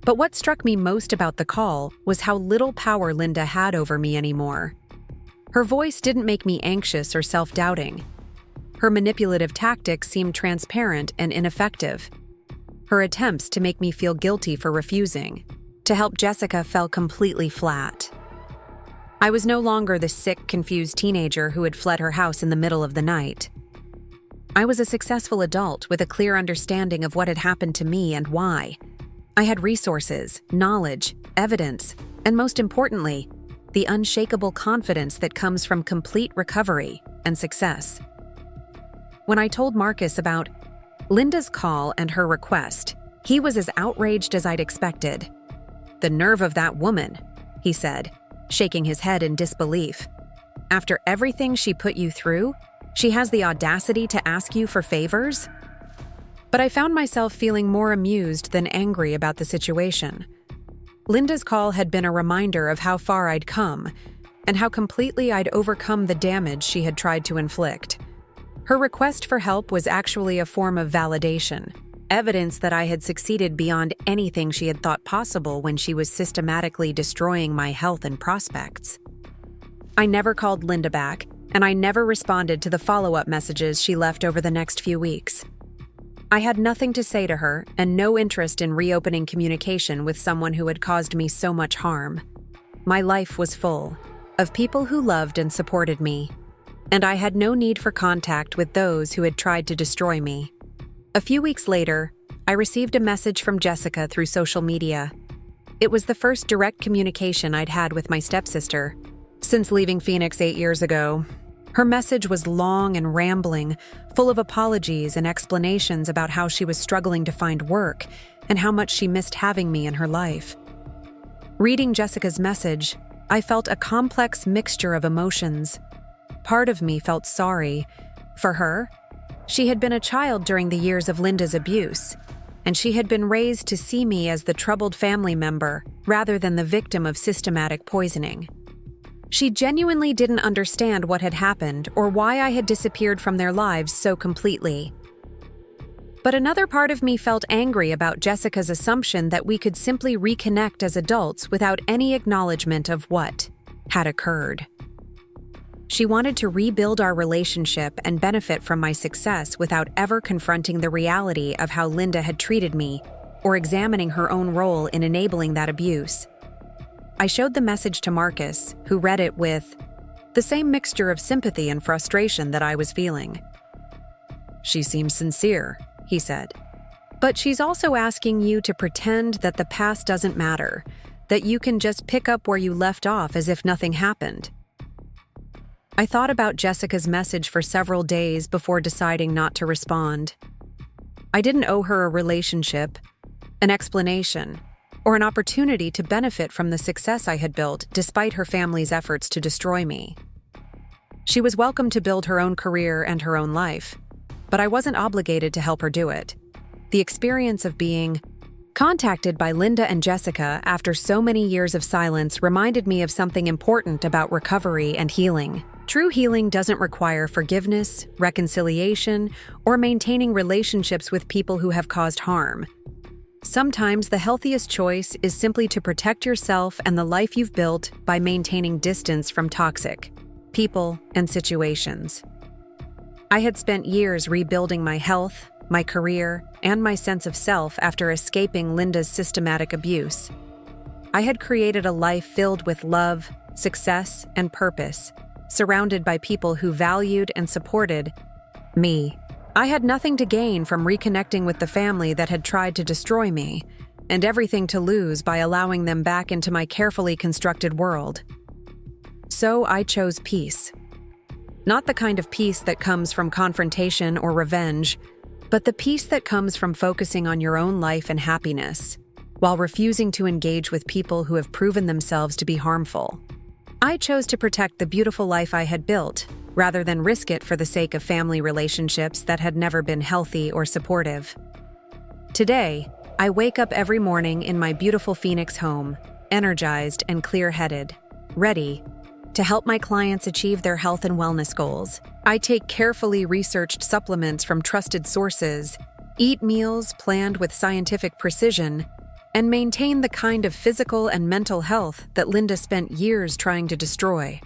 S1: But what struck me most about the call was how little power Linda had over me anymore. Her voice didn't make me anxious or self-doubting. Her manipulative tactics seemed transparent and ineffective. Her attempts to make me feel guilty for refusing to help Jessica fell completely flat. I was no longer the sick, confused teenager who had fled her house in the middle of the night. I was a successful adult with a clear understanding of what had happened to me and why. I had resources, knowledge, evidence, and most importantly, the unshakable confidence that comes from complete recovery and success. When I told Marcus about Linda's call and her request, he was as outraged as I'd expected. "The nerve of that woman," he said, shaking his head in disbelief. "After everything she put you through, she has the audacity to ask you for favors?" But I found myself feeling more amused than angry about the situation. Linda's call had been a reminder of how far I'd come and how completely I'd overcome the damage she had tried to inflict. Her request for help was actually a form of validation, evidence that I had succeeded beyond anything she had thought possible when she was systematically destroying my health and prospects. I never called Linda back, and I never responded to the follow-up messages she left over the next few weeks. I had nothing to say to her and no interest in reopening communication with someone who had caused me so much harm. My life was full of people who loved and supported me, and I had no need for contact with those who had tried to destroy me. A few weeks later, I received a message from Jessica through social media. It was the first direct communication I'd had with my stepsister since leaving Phoenix 8 years ago. Her message was long and rambling, full of apologies and explanations about how she was struggling to find work and how much she missed having me in her life. Reading Jessica's message, I felt a complex mixture of emotions. Part of me felt sorry for her. She had been a child during the years of Linda's abuse, and she had been raised to see me as the troubled family member rather than the victim of systematic poisoning. She genuinely didn't understand what had happened or why I had disappeared from their lives so completely. But another part of me felt angry about Jessica's assumption that we could simply reconnect as adults without any acknowledgement of what had occurred. She wanted to rebuild our relationship and benefit from my success without ever confronting the reality of how Linda had treated me or examining her own role in enabling that abuse. I showed the message to Marcus, who read it with the same mixture of sympathy and frustration that I was feeling. "She seems sincere," he said. "But she's also asking you to pretend that the past doesn't matter, that you can just pick up where you left off as if nothing happened." I thought about Jessica's message for several days before deciding not to respond. I didn't owe her a relationship, an explanation, or an opportunity to benefit from the success I had built despite her family's efforts to destroy me. She was welcome to build her own career and her own life, but I wasn't obligated to help her do it. The experience of being contacted by Linda and Jessica after so many years of silence reminded me of something important about recovery and healing. True healing doesn't require forgiveness, reconciliation, or maintaining relationships with people who have caused harm. Sometimes the healthiest choice is simply to protect yourself and the life you've built by maintaining distance from toxic people and situations. I had spent years rebuilding my health, my career, and my sense of self after escaping Linda's systematic abuse. I had created a life filled with love, success, and purpose, surrounded by people who valued and supported me. I had nothing to gain from reconnecting with the family that had tried to destroy me, and everything to lose by allowing them back into my carefully constructed world. So I chose peace. Not the kind of peace that comes from confrontation or revenge, but the peace that comes from focusing on your own life and happiness, while refusing to engage with people who have proven themselves to be harmful. I chose to protect the beautiful life I had built, rather than risk it for the sake of family relationships that had never been healthy or supportive. Today, I wake up every morning in my beautiful Phoenix home, energized and clear-headed, ready to help my clients achieve their health and wellness goals. I take carefully researched supplements from trusted sources, eat meals planned with scientific precision, and maintain the kind of physical and mental health that Linda spent years trying to destroy.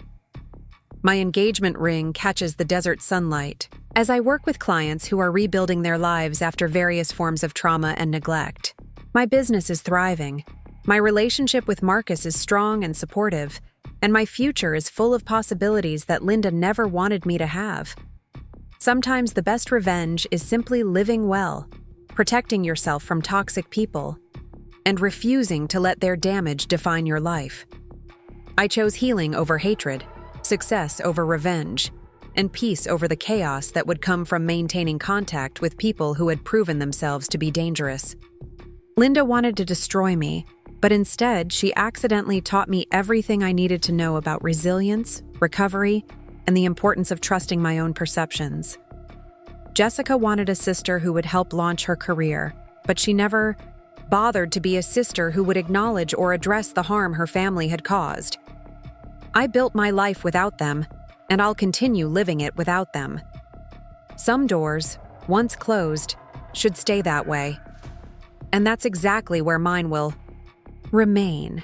S1: My engagement ring catches the desert sunlight as I work with clients who are rebuilding their lives after various forms of trauma and neglect. My business is thriving. My relationship with Marcus is strong and supportive, and my future is full of possibilities that Linda never wanted me to have. Sometimes the best revenge is simply living well, protecting yourself from toxic people, and refusing to let their damage define your life. I chose healing over hatred, success over revenge, and peace over the chaos that would come from maintaining contact with people who had proven themselves to be dangerous. Linda wanted to destroy me, but instead she accidentally taught me everything I needed to know about resilience, recovery, and the importance of trusting my own perceptions. Jessica wanted a sister who would help launch her career, but she never bothered to be a sister who would acknowledge or address the harm her family had caused. I built my life without them, and I'll continue living it without them. Some doors, once closed, should stay that way. And that's exactly where mine will remain.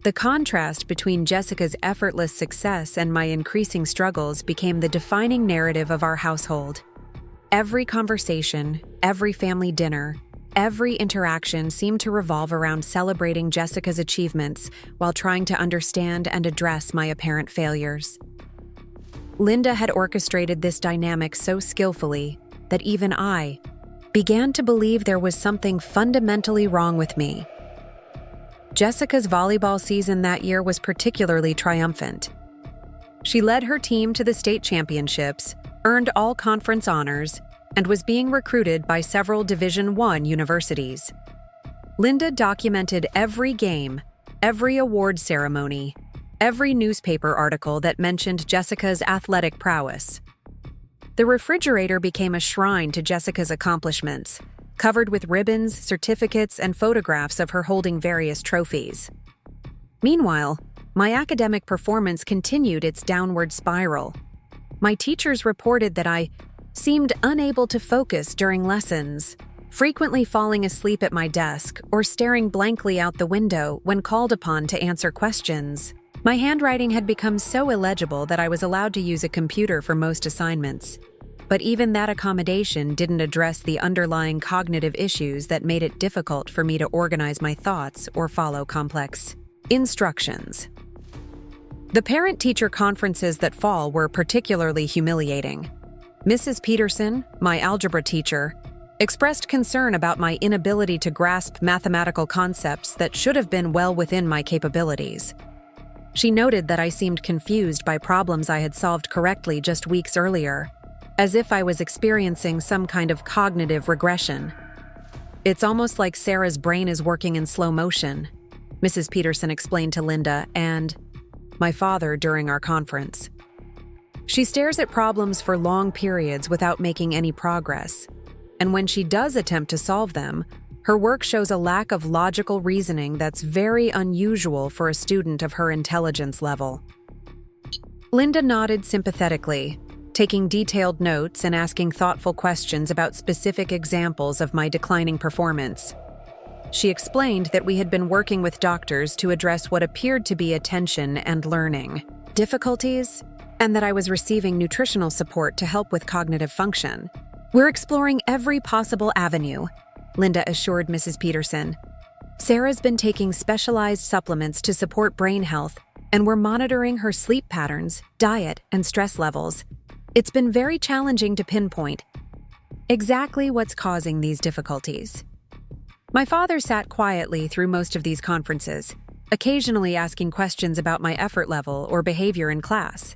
S1: The contrast between Jessica's effortless success and my increasing struggles became the defining narrative of our household. Every conversation, every family dinner, every interaction seemed to revolve around celebrating Jessica's achievements while trying to understand and address my apparent failures. Linda had orchestrated this dynamic so skillfully that even I began to believe there was something fundamentally wrong with me. Jessica's volleyball season that year was particularly triumphant. She led her team to the state championships, earned all conference honors, and was being recruited by several Division I universities. Linda documented every game, every award ceremony, every newspaper article that mentioned Jessica's athletic prowess. The refrigerator became a shrine to Jessica's accomplishments, covered with ribbons, certificates, and photographs of her holding various trophies. Meanwhile, my academic performance continued its downward spiral. My teachers reported that I seemed unable to focus during lessons, frequently falling asleep at my desk or staring blankly out the window when called upon to answer questions. My handwriting had become so illegible that I was allowed to use a computer for most assignments. But even that accommodation didn't address the underlying cognitive issues that made it difficult for me to organize my thoughts or follow complex instructions. The parent-teacher conferences that fall were particularly humiliating. Mrs. Peterson, my algebra teacher, expressed concern about my inability to grasp mathematical concepts that should have been well within my capabilities. She noted that I seemed confused by problems I had solved correctly just weeks earlier, as if I was experiencing some kind of cognitive regression. "It's almost like Sarah's brain is working in slow motion," Mrs. Peterson explained to Linda and my father during our conference. "She stares at problems for long periods without making any progress, and when she does attempt to solve them, her work shows a lack of logical reasoning that's very unusual for a student of her intelligence level." Linda nodded sympathetically, taking detailed notes and asking thoughtful questions about specific examples of my declining performance. She explained that we had been working with doctors to address what appeared to be attention and learning difficulties, and that I was receiving nutritional support to help with cognitive function. "We're exploring every possible avenue," Linda assured Mrs. Peterson. "Sarah's been taking specialized supplements to support brain health, and we're monitoring her sleep patterns, diet, and stress levels. It's been very challenging to pinpoint exactly what's causing these difficulties." My father sat quietly through most of these conferences, occasionally asking questions about my effort level or behavior in class.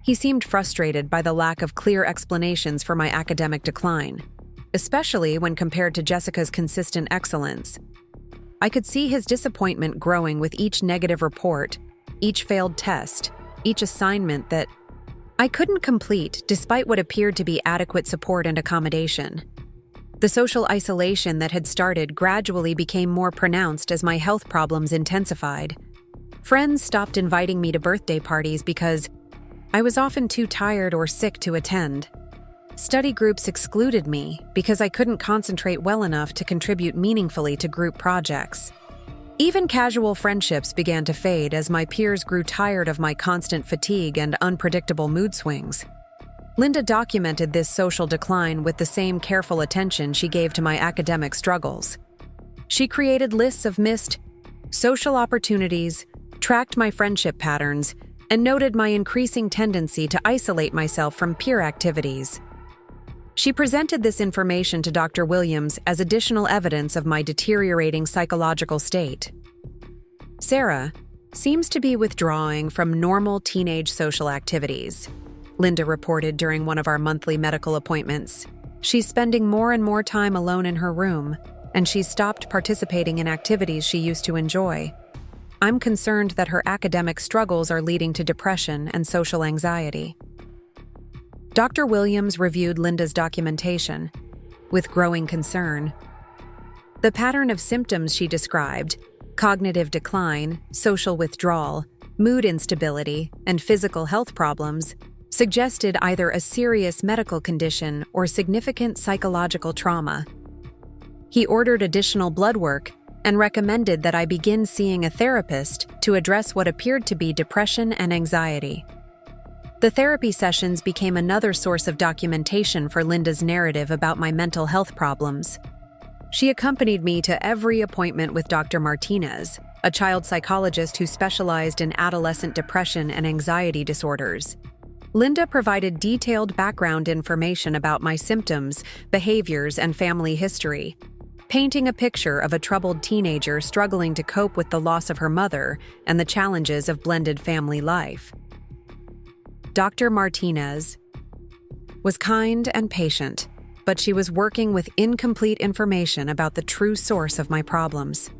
S1: He seemed frustrated by the lack of clear explanations for my academic decline, especially when compared to Jessica's consistent excellence. I could see his disappointment growing with each negative report, each failed test, each assignment that I couldn't complete despite what appeared to be adequate support and accommodation. The social isolation that had started gradually became more pronounced as my health problems intensified. Friends stopped inviting me to birthday parties because I was often too tired or sick to attend. Study groups excluded me because I couldn't concentrate well enough to contribute meaningfully to group projects. Even casual friendships began to fade as my peers grew tired of my constant fatigue and unpredictable mood swings. Linda documented this social decline with the same careful attention she gave to my academic struggles. She created lists of missed social opportunities, tracked my friendship patterns, and noted my increasing tendency to isolate myself from peer activities. She presented this information to Dr. Williams as additional evidence of my deteriorating psychological state. "Sarah seems to be withdrawing from normal teenage social activities," Linda reported during one of our monthly medical appointments. "She's spending more and more time alone in her room, and she's stopped participating in activities she used to enjoy. I'm concerned that her academic struggles are leading to depression and social anxiety." Dr. Williams reviewed Linda's documentation with growing concern. The pattern of symptoms she described, cognitive decline, social withdrawal, mood instability, and physical health problems, suggested either a serious medical condition or significant psychological trauma. He ordered additional blood work and recommended that I begin seeing a therapist to address what appeared to be depression and anxiety. The therapy sessions became another source of documentation for Linda's narrative about my mental health problems. She accompanied me to every appointment with Dr. Martinez, a child psychologist who specialized in adolescent depression and anxiety disorders. Linda provided detailed background information about my symptoms, behaviors, and family history, painting a picture of a troubled teenager struggling to cope with the loss of her mother and the challenges of blended family life. Dr. Martinez was kind and patient, but she was working with incomplete information about the true source of my problems.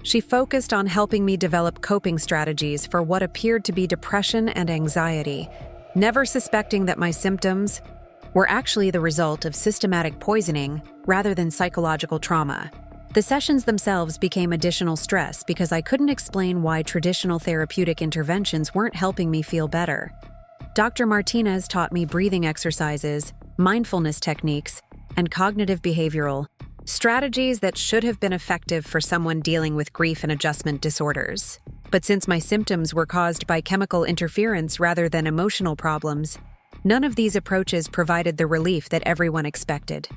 S1: She focused on helping me develop coping strategies for what appeared to be depression and anxiety, never suspecting that my symptoms were actually the result of systematic poisoning rather than psychological trauma. The sessions themselves became additional stress because I couldn't explain why traditional therapeutic interventions weren't helping me feel better. Dr. Martinez taught me breathing exercises, mindfulness techniques, and cognitive behavioral strategies that should have been effective for someone dealing with grief and adjustment disorders. But since my symptoms were caused by chemical interference rather than emotional problems, none of these approaches provided the relief that everyone expected.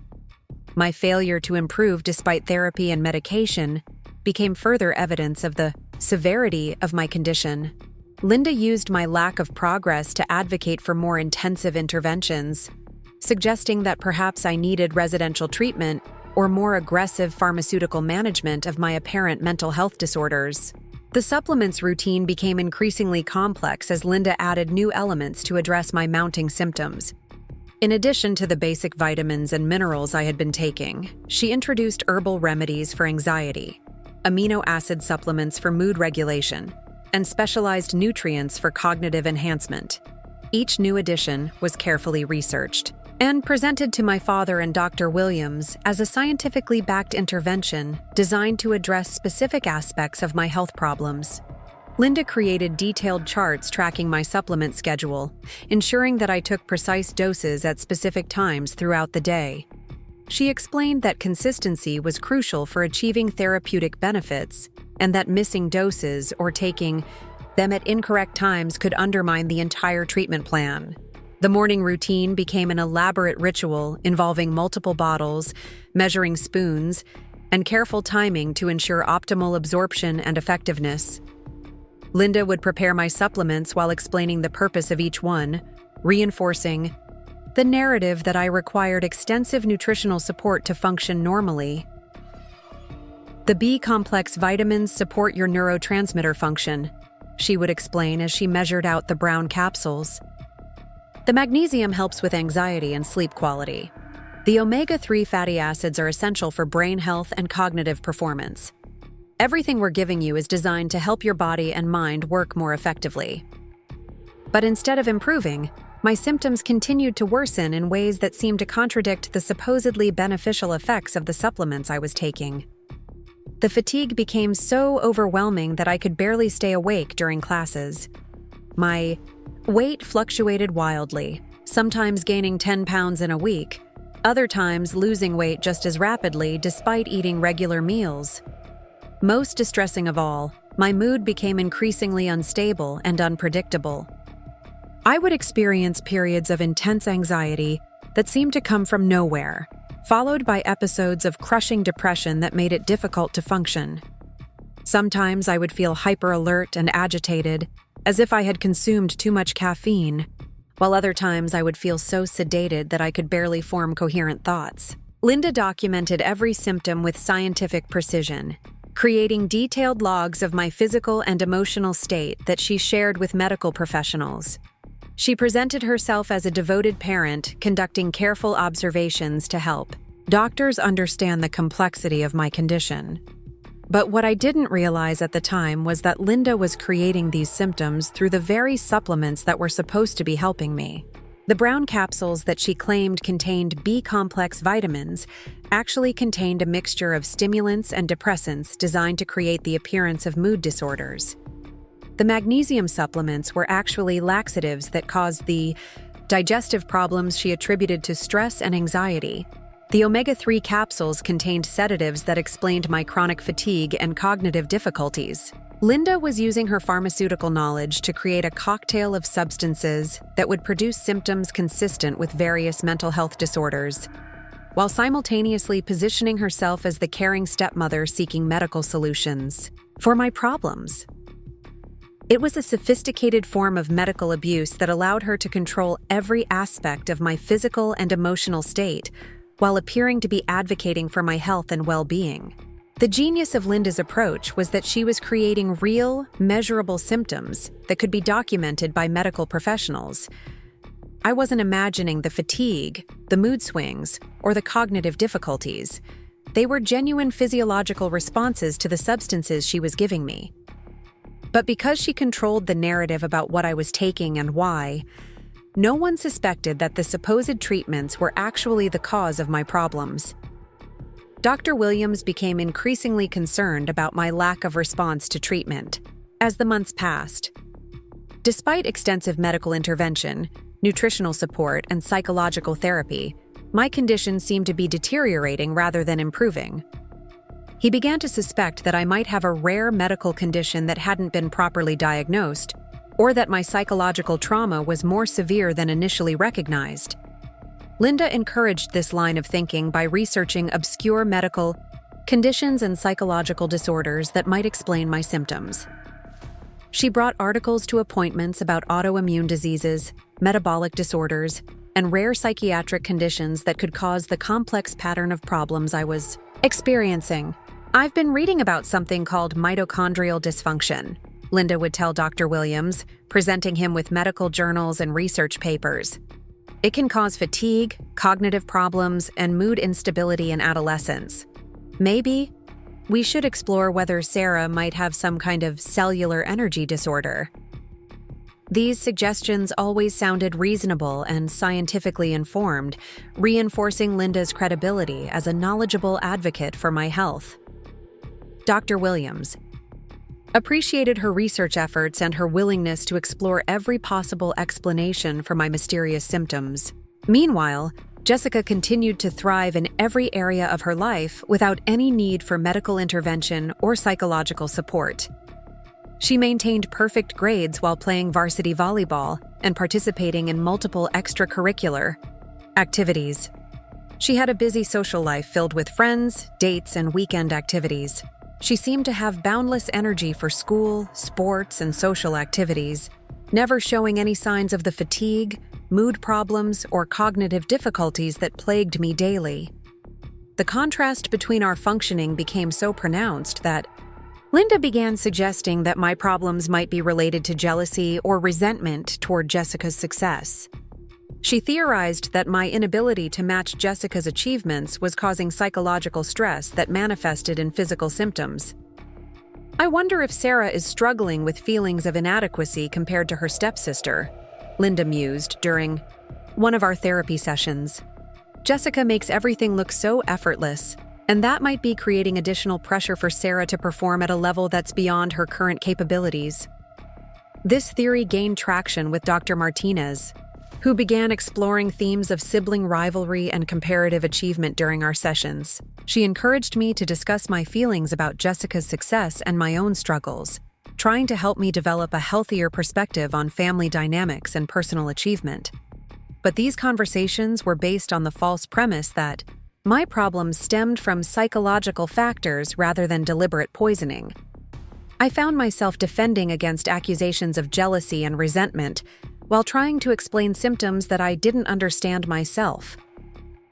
S1: My failure to improve despite therapy and medication became further evidence of the severity of my condition. Linda used my lack of progress to advocate for more intensive interventions, suggesting that perhaps I needed residential treatment or more aggressive pharmaceutical management of my apparent mental health disorders. The supplements routine became increasingly complex as Linda added new elements to address my mounting symptoms. In addition to the basic vitamins and minerals I had been taking, she introduced herbal remedies for anxiety, amino acid supplements for mood regulation, and specialized nutrients for cognitive enhancement. Each new addition was carefully researched and presented to my father and Dr. Williams as a scientifically backed intervention designed to address specific aspects of my health problems. Linda created detailed charts tracking my supplement schedule, ensuring that I took precise doses at specific times throughout the day. She explained that consistency was crucial for achieving therapeutic benefits, and that missing doses or taking them at incorrect times could undermine the entire treatment plan. The morning routine became an elaborate ritual involving multiple bottles, measuring spoons, and careful timing to ensure optimal absorption and effectiveness. Linda would prepare my supplements while explaining the purpose of each one, reinforcing the narrative that I required extensive nutritional support to function normally. The B-complex vitamins support your neurotransmitter function, she would explain as she measured out the brown capsules. The magnesium helps with anxiety and sleep quality. The omega-3 fatty acids are essential for brain health and cognitive performance. Everything we're giving you is designed to help your body and mind work more effectively. But instead of improving, my symptoms continued to worsen in ways that seemed to contradict the supposedly beneficial effects of the supplements I was taking. The fatigue became so overwhelming that I could barely stay awake during classes. My weight fluctuated wildly, sometimes gaining 10 pounds in a week, other times losing weight just as rapidly despite eating regular meals. Most distressing of all, my mood became increasingly unstable and unpredictable. I would experience periods of intense anxiety that seemed to come from nowhere, followed by episodes of crushing depression that made it difficult to function. Sometimes I would feel hyper-alert and agitated, as if I had consumed too much caffeine, while other times I would feel so sedated that I could barely form coherent thoughts. Linda documented every symptom with scientific precision, creating detailed logs of my physical and emotional state that she shared with medical professionals. She presented herself as a devoted parent, conducting careful observations to help doctors understand the complexity of my condition. But what I didn't realize at the time was that Linda was creating these symptoms through the very supplements that were supposed to be helping me. The brown capsules that she claimed contained B-complex vitamins actually contained a mixture of stimulants and depressants designed to create the appearance of mood disorders. The magnesium supplements were actually laxatives that caused the digestive problems she attributed to stress and anxiety. The omega-3 capsules contained sedatives that explained my chronic fatigue and cognitive difficulties. Linda was using her pharmaceutical knowledge to create a cocktail of substances that would produce symptoms consistent with various mental health disorders, while simultaneously positioning herself as the caring stepmother seeking medical solutions for my problems. It was a sophisticated form of medical abuse that allowed her to control every aspect of my physical and emotional state, while appearing to be advocating for my health and well-being. The genius of Linda's approach was that she was creating real, measurable symptoms that could be documented by medical professionals. I wasn't imagining the fatigue, the mood swings, or the cognitive difficulties. They were genuine physiological responses to the substances she was giving me. But because she controlled the narrative about what I was taking and why, no one suspected that the supposed treatments were actually the cause of my problems. Dr. Williams became increasingly concerned about my lack of response to treatment as the months passed. Despite extensive medical intervention, nutritional support, and psychological therapy, my condition seemed to be deteriorating rather than improving. He began to suspect that I might have a rare medical condition that hadn't been properly diagnosed, or that my psychological trauma was more severe than initially recognized. Linda encouraged this line of thinking by researching obscure medical conditions and psychological disorders that might explain my symptoms. She brought articles to appointments about autoimmune diseases, metabolic disorders, and rare psychiatric conditions that could cause the complex pattern of problems I was experiencing. "I've been reading about something called mitochondrial dysfunction," Linda would tell Dr. Williams, presenting him with medical journals and research papers. "It can cause fatigue, cognitive problems, and mood instability in adolescence. Maybe we should explore whether Sarah might have some kind of cellular energy disorder." These suggestions always sounded reasonable and scientifically informed, reinforcing Linda's credibility as a knowledgeable advocate for my health. Dr. Williams appreciated her research efforts and her willingness to explore every possible explanation for my mysterious symptoms. Meanwhile, Jessica continued to thrive in every area of her life without any need for medical intervention or psychological support. She maintained perfect grades while playing varsity volleyball and participating in multiple extracurricular activities. She had a busy social life filled with friends, dates, and weekend activities. She seemed to have boundless energy for school, sports, and social activities, never showing any signs of the fatigue, mood problems, or cognitive difficulties that plagued me daily. The contrast between our functioning became so pronounced that Linda began suggesting that my problems might be related to jealousy or resentment toward Jessica's success. She theorized that my inability to match Jessica's achievements was causing psychological stress that manifested in physical symptoms. "I wonder if Sarah is struggling with feelings of inadequacy compared to her stepsister," Linda mused during one of our therapy sessions. "Jessica makes everything look so effortless, and that might be creating additional pressure for Sarah to perform at a level that's beyond her current capabilities." This theory gained traction with Dr. Martinez, who began exploring themes of sibling rivalry and comparative achievement during our sessions. She encouraged me to discuss my feelings about Jessica's success and my own struggles, trying to help me develop a healthier perspective on family dynamics and personal achievement. But these conversations were based on the false premise that my problems stemmed from psychological factors rather than deliberate poisoning. I found myself defending against accusations of jealousy and resentment while trying to explain symptoms that I didn't understand myself.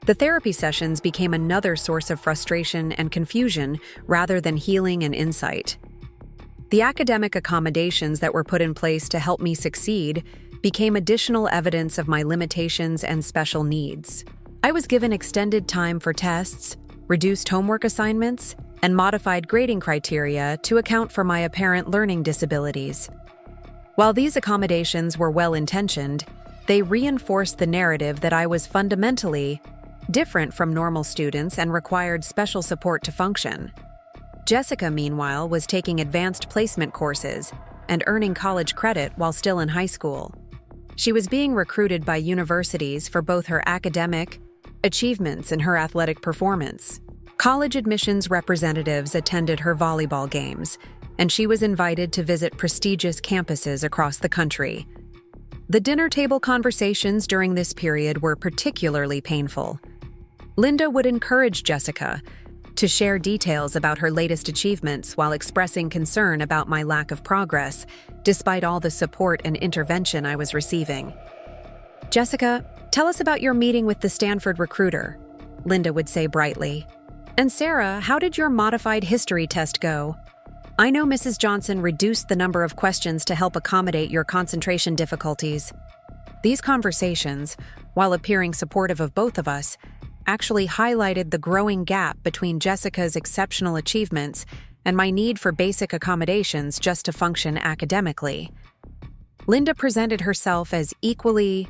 S1: The therapy sessions became another source of frustration and confusion rather than healing and insight. The academic accommodations that were put in place to help me succeed became additional evidence of my limitations and special needs. I was given extended time for tests, reduced homework assignments, and modified grading criteria to account for my apparent learning disabilities. While these accommodations were well-intentioned, they reinforced the narrative that I was fundamentally different from normal students and required special support to function. Jessica, meanwhile, was taking advanced placement courses and earning college credit while still in high school. She was being recruited by universities for both her academic achievements and her athletic performance. College admissions representatives attended her volleyball games, and she was invited to visit prestigious campuses across the country. The dinner table conversations during this period were particularly painful. Linda would encourage Jessica to share details about her latest achievements while expressing concern about my lack of progress, despite all the support and intervention I was receiving. "Jessica, tell us about your meeting with the Stanford recruiter," Linda would say brightly. "And Sarah, how did your modified history test go? I know Mrs. Johnson reduced the number of questions to help accommodate your concentration difficulties." These conversations, while appearing supportive of both of us, actually highlighted the growing gap between Jessica's exceptional achievements and my need for basic accommodations just to function academically. Linda presented herself as equally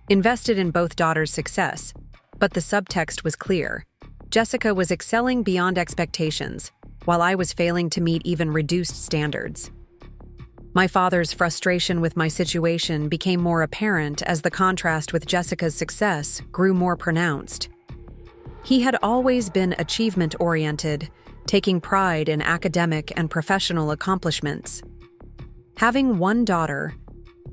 S1: invested in both daughters' success, but the subtext was clear. Jessica was excelling beyond expectations, while I was failing to meet even reduced standards. My father's frustration with my situation became more apparent as the contrast with Jessica's success grew more pronounced. He had always been achievement-oriented, taking pride in academic and professional accomplishments. Having one daughter,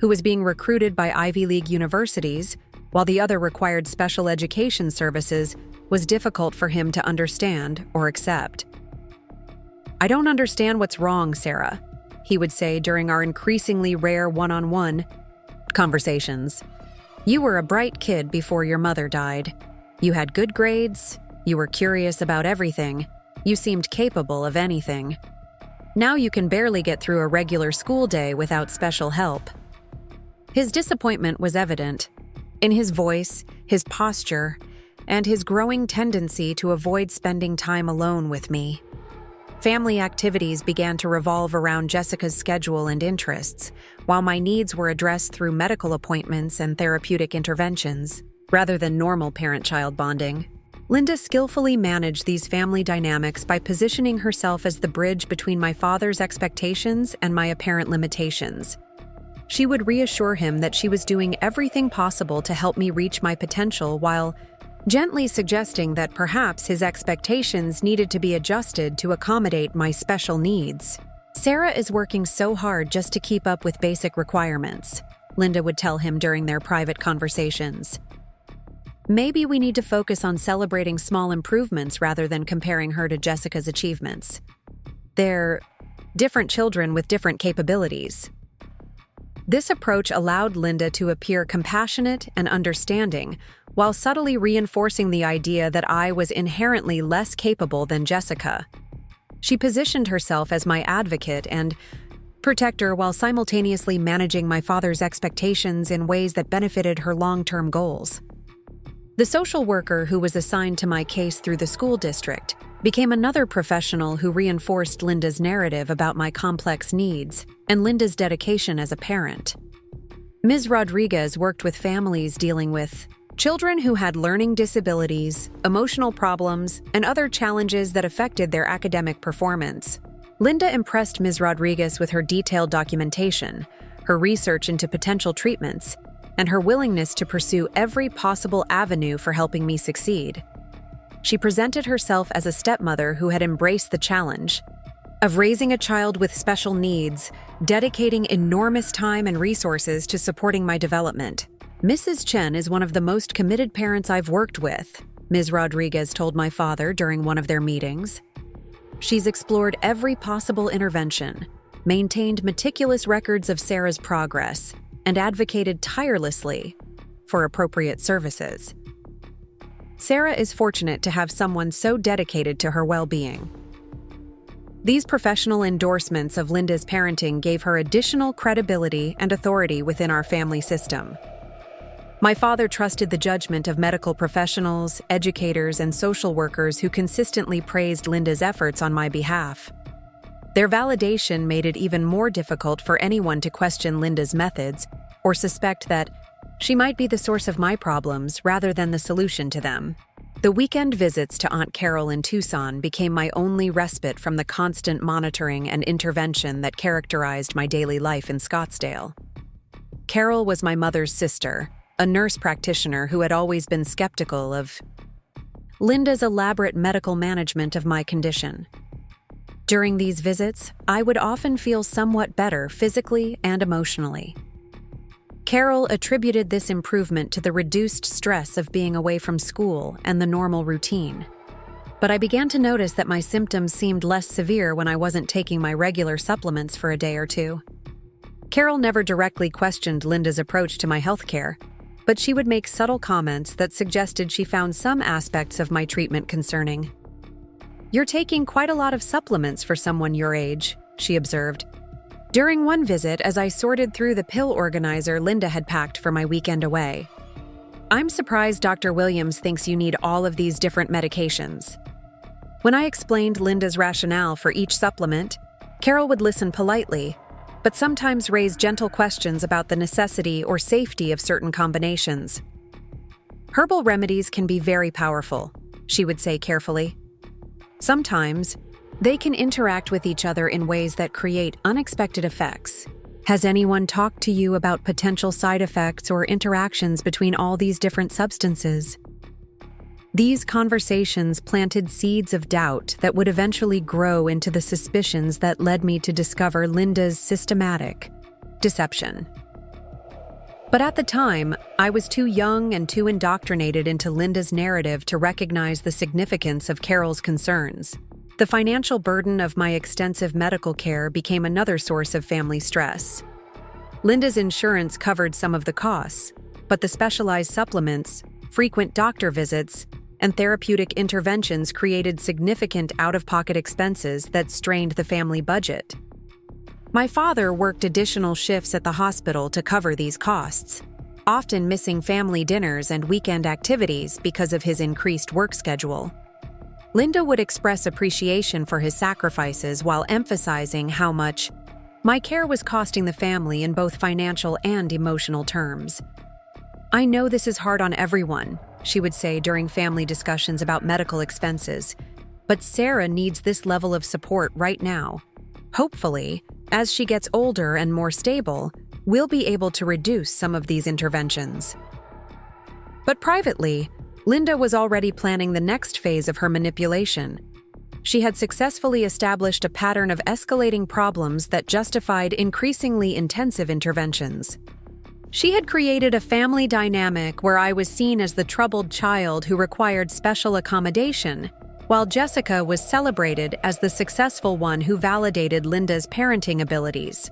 S1: who was being recruited by Ivy League universities, while the other required special education services, was difficult for him to understand or accept. "I don't understand what's wrong, Sarah," he would say during our increasingly rare one-on-one conversations. You were a bright kid before your mother died. You had good grades, you were curious about everything, you seemed capable of anything. Now you can barely get through a regular school day without special help. His disappointment was evident in his voice, his posture, and his growing tendency to avoid spending time alone with me. Family activities began to revolve around Jessica's schedule and interests, while my needs were addressed through medical appointments and therapeutic interventions, rather than normal parent-child bonding. Linda skillfully managed these family dynamics by positioning herself as the bridge between my father's expectations and my apparent limitations. She would reassure him that she was doing everything possible to help me reach my potential while gently suggesting that perhaps his expectations needed to be adjusted to accommodate my special needs. Sarah is working so hard just to keep up with basic requirements, Linda would tell him during their private conversations. Maybe we need to focus on celebrating small improvements rather than comparing her to Jessica's achievements. They're different children with different capabilities. This approach allowed Linda to appear compassionate and understanding, while subtly reinforcing the idea that I was inherently less capable than Jessica. She positioned herself as my advocate and protector while simultaneously managing my father's expectations in ways that benefited her long-term goals. The social worker who was assigned to my case through the school district became another professional who reinforced Linda's narrative about my complex needs and Linda's dedication as a parent. Ms. Rodriguez worked with families dealing with children who had learning disabilities, emotional problems, and other challenges that affected their academic performance. Linda impressed Ms. Rodriguez with her detailed documentation, her research into potential treatments, and her willingness to pursue every possible avenue for helping me succeed. She presented herself as a stepmother who had embraced the challenge of raising a child with special needs, dedicating enormous time and resources to supporting my development. Mrs. Chen is one of the most committed parents I've worked with, Ms. Rodriguez told my father during one of their meetings. She's explored every possible intervention, maintained meticulous records of Sarah's progress, and advocated tirelessly for appropriate services. Sarah is fortunate to have someone so dedicated to her well-being. These professional endorsements of Linda's parenting gave her additional credibility and authority within our family system. My father trusted the judgment of medical professionals, educators, and social workers who consistently praised Linda's efforts on my behalf. Their validation made it even more difficult for anyone to question Linda's methods or suspect that she might be the source of my problems rather than the solution to them. The weekend visits to Aunt Carol in Tucson became my only respite from the constant monitoring and intervention that characterized my daily life in Scottsdale. Carol was my mother's sister, a nurse practitioner who had always been skeptical of Linda's elaborate medical management of my condition. During these visits, I would often feel somewhat better physically and emotionally. Carol attributed this improvement to the reduced stress of being away from school and the normal routine. But I began to notice that my symptoms seemed less severe when I wasn't taking my regular supplements for a day or two. Carol never directly questioned Linda's approach to my healthcare, but she would make subtle comments that suggested she found some aspects of my treatment concerning. "You're taking quite a lot of supplements for someone your age," she observed. During one visit, as I sorted through the pill organizer Linda had packed for my weekend away. "I'm surprised Dr. Williams thinks you need all of these different medications." When I explained Linda's rationale for each supplement, Carol would listen politely, but sometimes raise gentle questions about the necessity or safety of certain combinations. "Herbal remedies can be very powerful," she would say carefully. "Sometimes, they can interact with each other in ways that create unexpected effects. Has anyone talked to you about potential side effects or interactions between all these different substances?" These conversations planted seeds of doubt that would eventually grow into the suspicions that led me to discover Linda's systematic deception. But at the time, I was too young and too indoctrinated into Linda's narrative to recognize the significance of Carol's concerns. The financial burden of my extensive medical care became another source of family stress. Linda's insurance covered some of the costs, but the specialized supplements, frequent doctor visits, and therapeutic interventions created significant out-of-pocket expenses that strained the family budget. My father worked additional shifts at the hospital to cover these costs, often missing family dinners and weekend activities because of his increased work schedule. Linda would express appreciation for his sacrifices while emphasizing how much my care was costing the family in both financial and emotional terms. "I know this is hard on everyone," she would say during family discussions about medical expenses, "but Sarah needs this level of support right now. Hopefully, as she gets older and more stable, we'll be able to reduce some of these interventions." But privately, Linda was already planning the next phase of her manipulation. She had successfully established a pattern of escalating problems that justified increasingly intensive interventions. She had created a family dynamic where I was seen as the troubled child who required special accommodation, while Jessica was celebrated as the successful one who validated Linda's parenting abilities.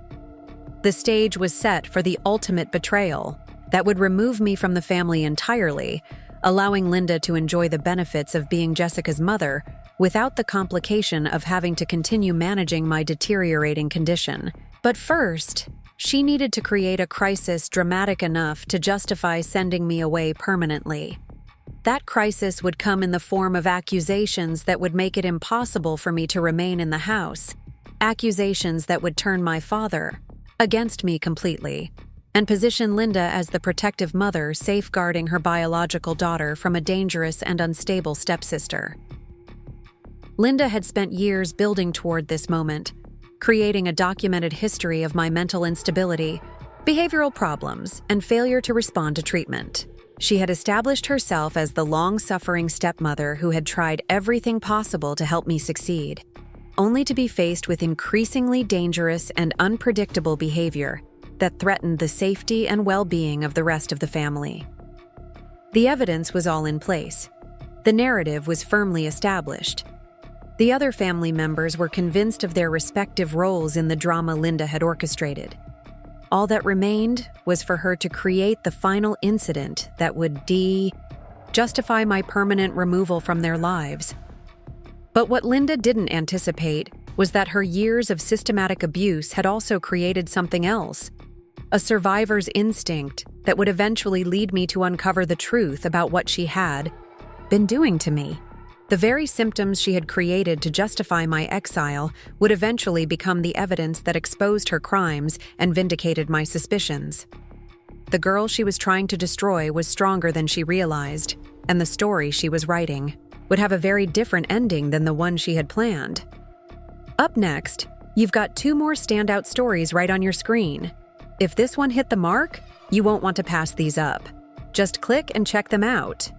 S1: The stage was set for the ultimate betrayal that would remove me from the family entirely, allowing Linda to enjoy the benefits of being Jessica's mother without the complication of having to continue managing my deteriorating condition. But first, she needed to create a crisis dramatic enough to justify sending me away permanently. That crisis would come in the form of accusations that would make it impossible for me to remain in the house, accusations that would turn my father against me completely, and position Linda as the protective mother safeguarding her biological daughter from a dangerous and unstable stepsister. Linda had spent years building toward this moment, creating a documented history of my mental instability, behavioral problems, and failure to respond to treatment. She had established herself as the long-suffering stepmother who had tried everything possible to help me succeed, only to be faced with increasingly dangerous and unpredictable behavior that threatened the safety and well-being of the rest of the family. The evidence was all in place. The narrative was firmly established. The other family members were convinced of their respective roles in the drama Linda had orchestrated. All that remained was for her to create the final incident that would justify my permanent removal from their lives. But what Linda didn't anticipate was that her years of systematic abuse had also created something else, a survivor's instinct that would eventually lead me to uncover the truth about what she had been doing to me. The very symptoms she had created to justify my exile would eventually become the evidence that exposed her crimes and vindicated my suspicions. The girl she was trying to destroy was stronger than she realized, and the story she was writing would have a very different ending than the one she had planned. Up next, you've got 2 more standout stories right on your screen. If this one hit the mark, you won't want to pass these up. Just click and check them out.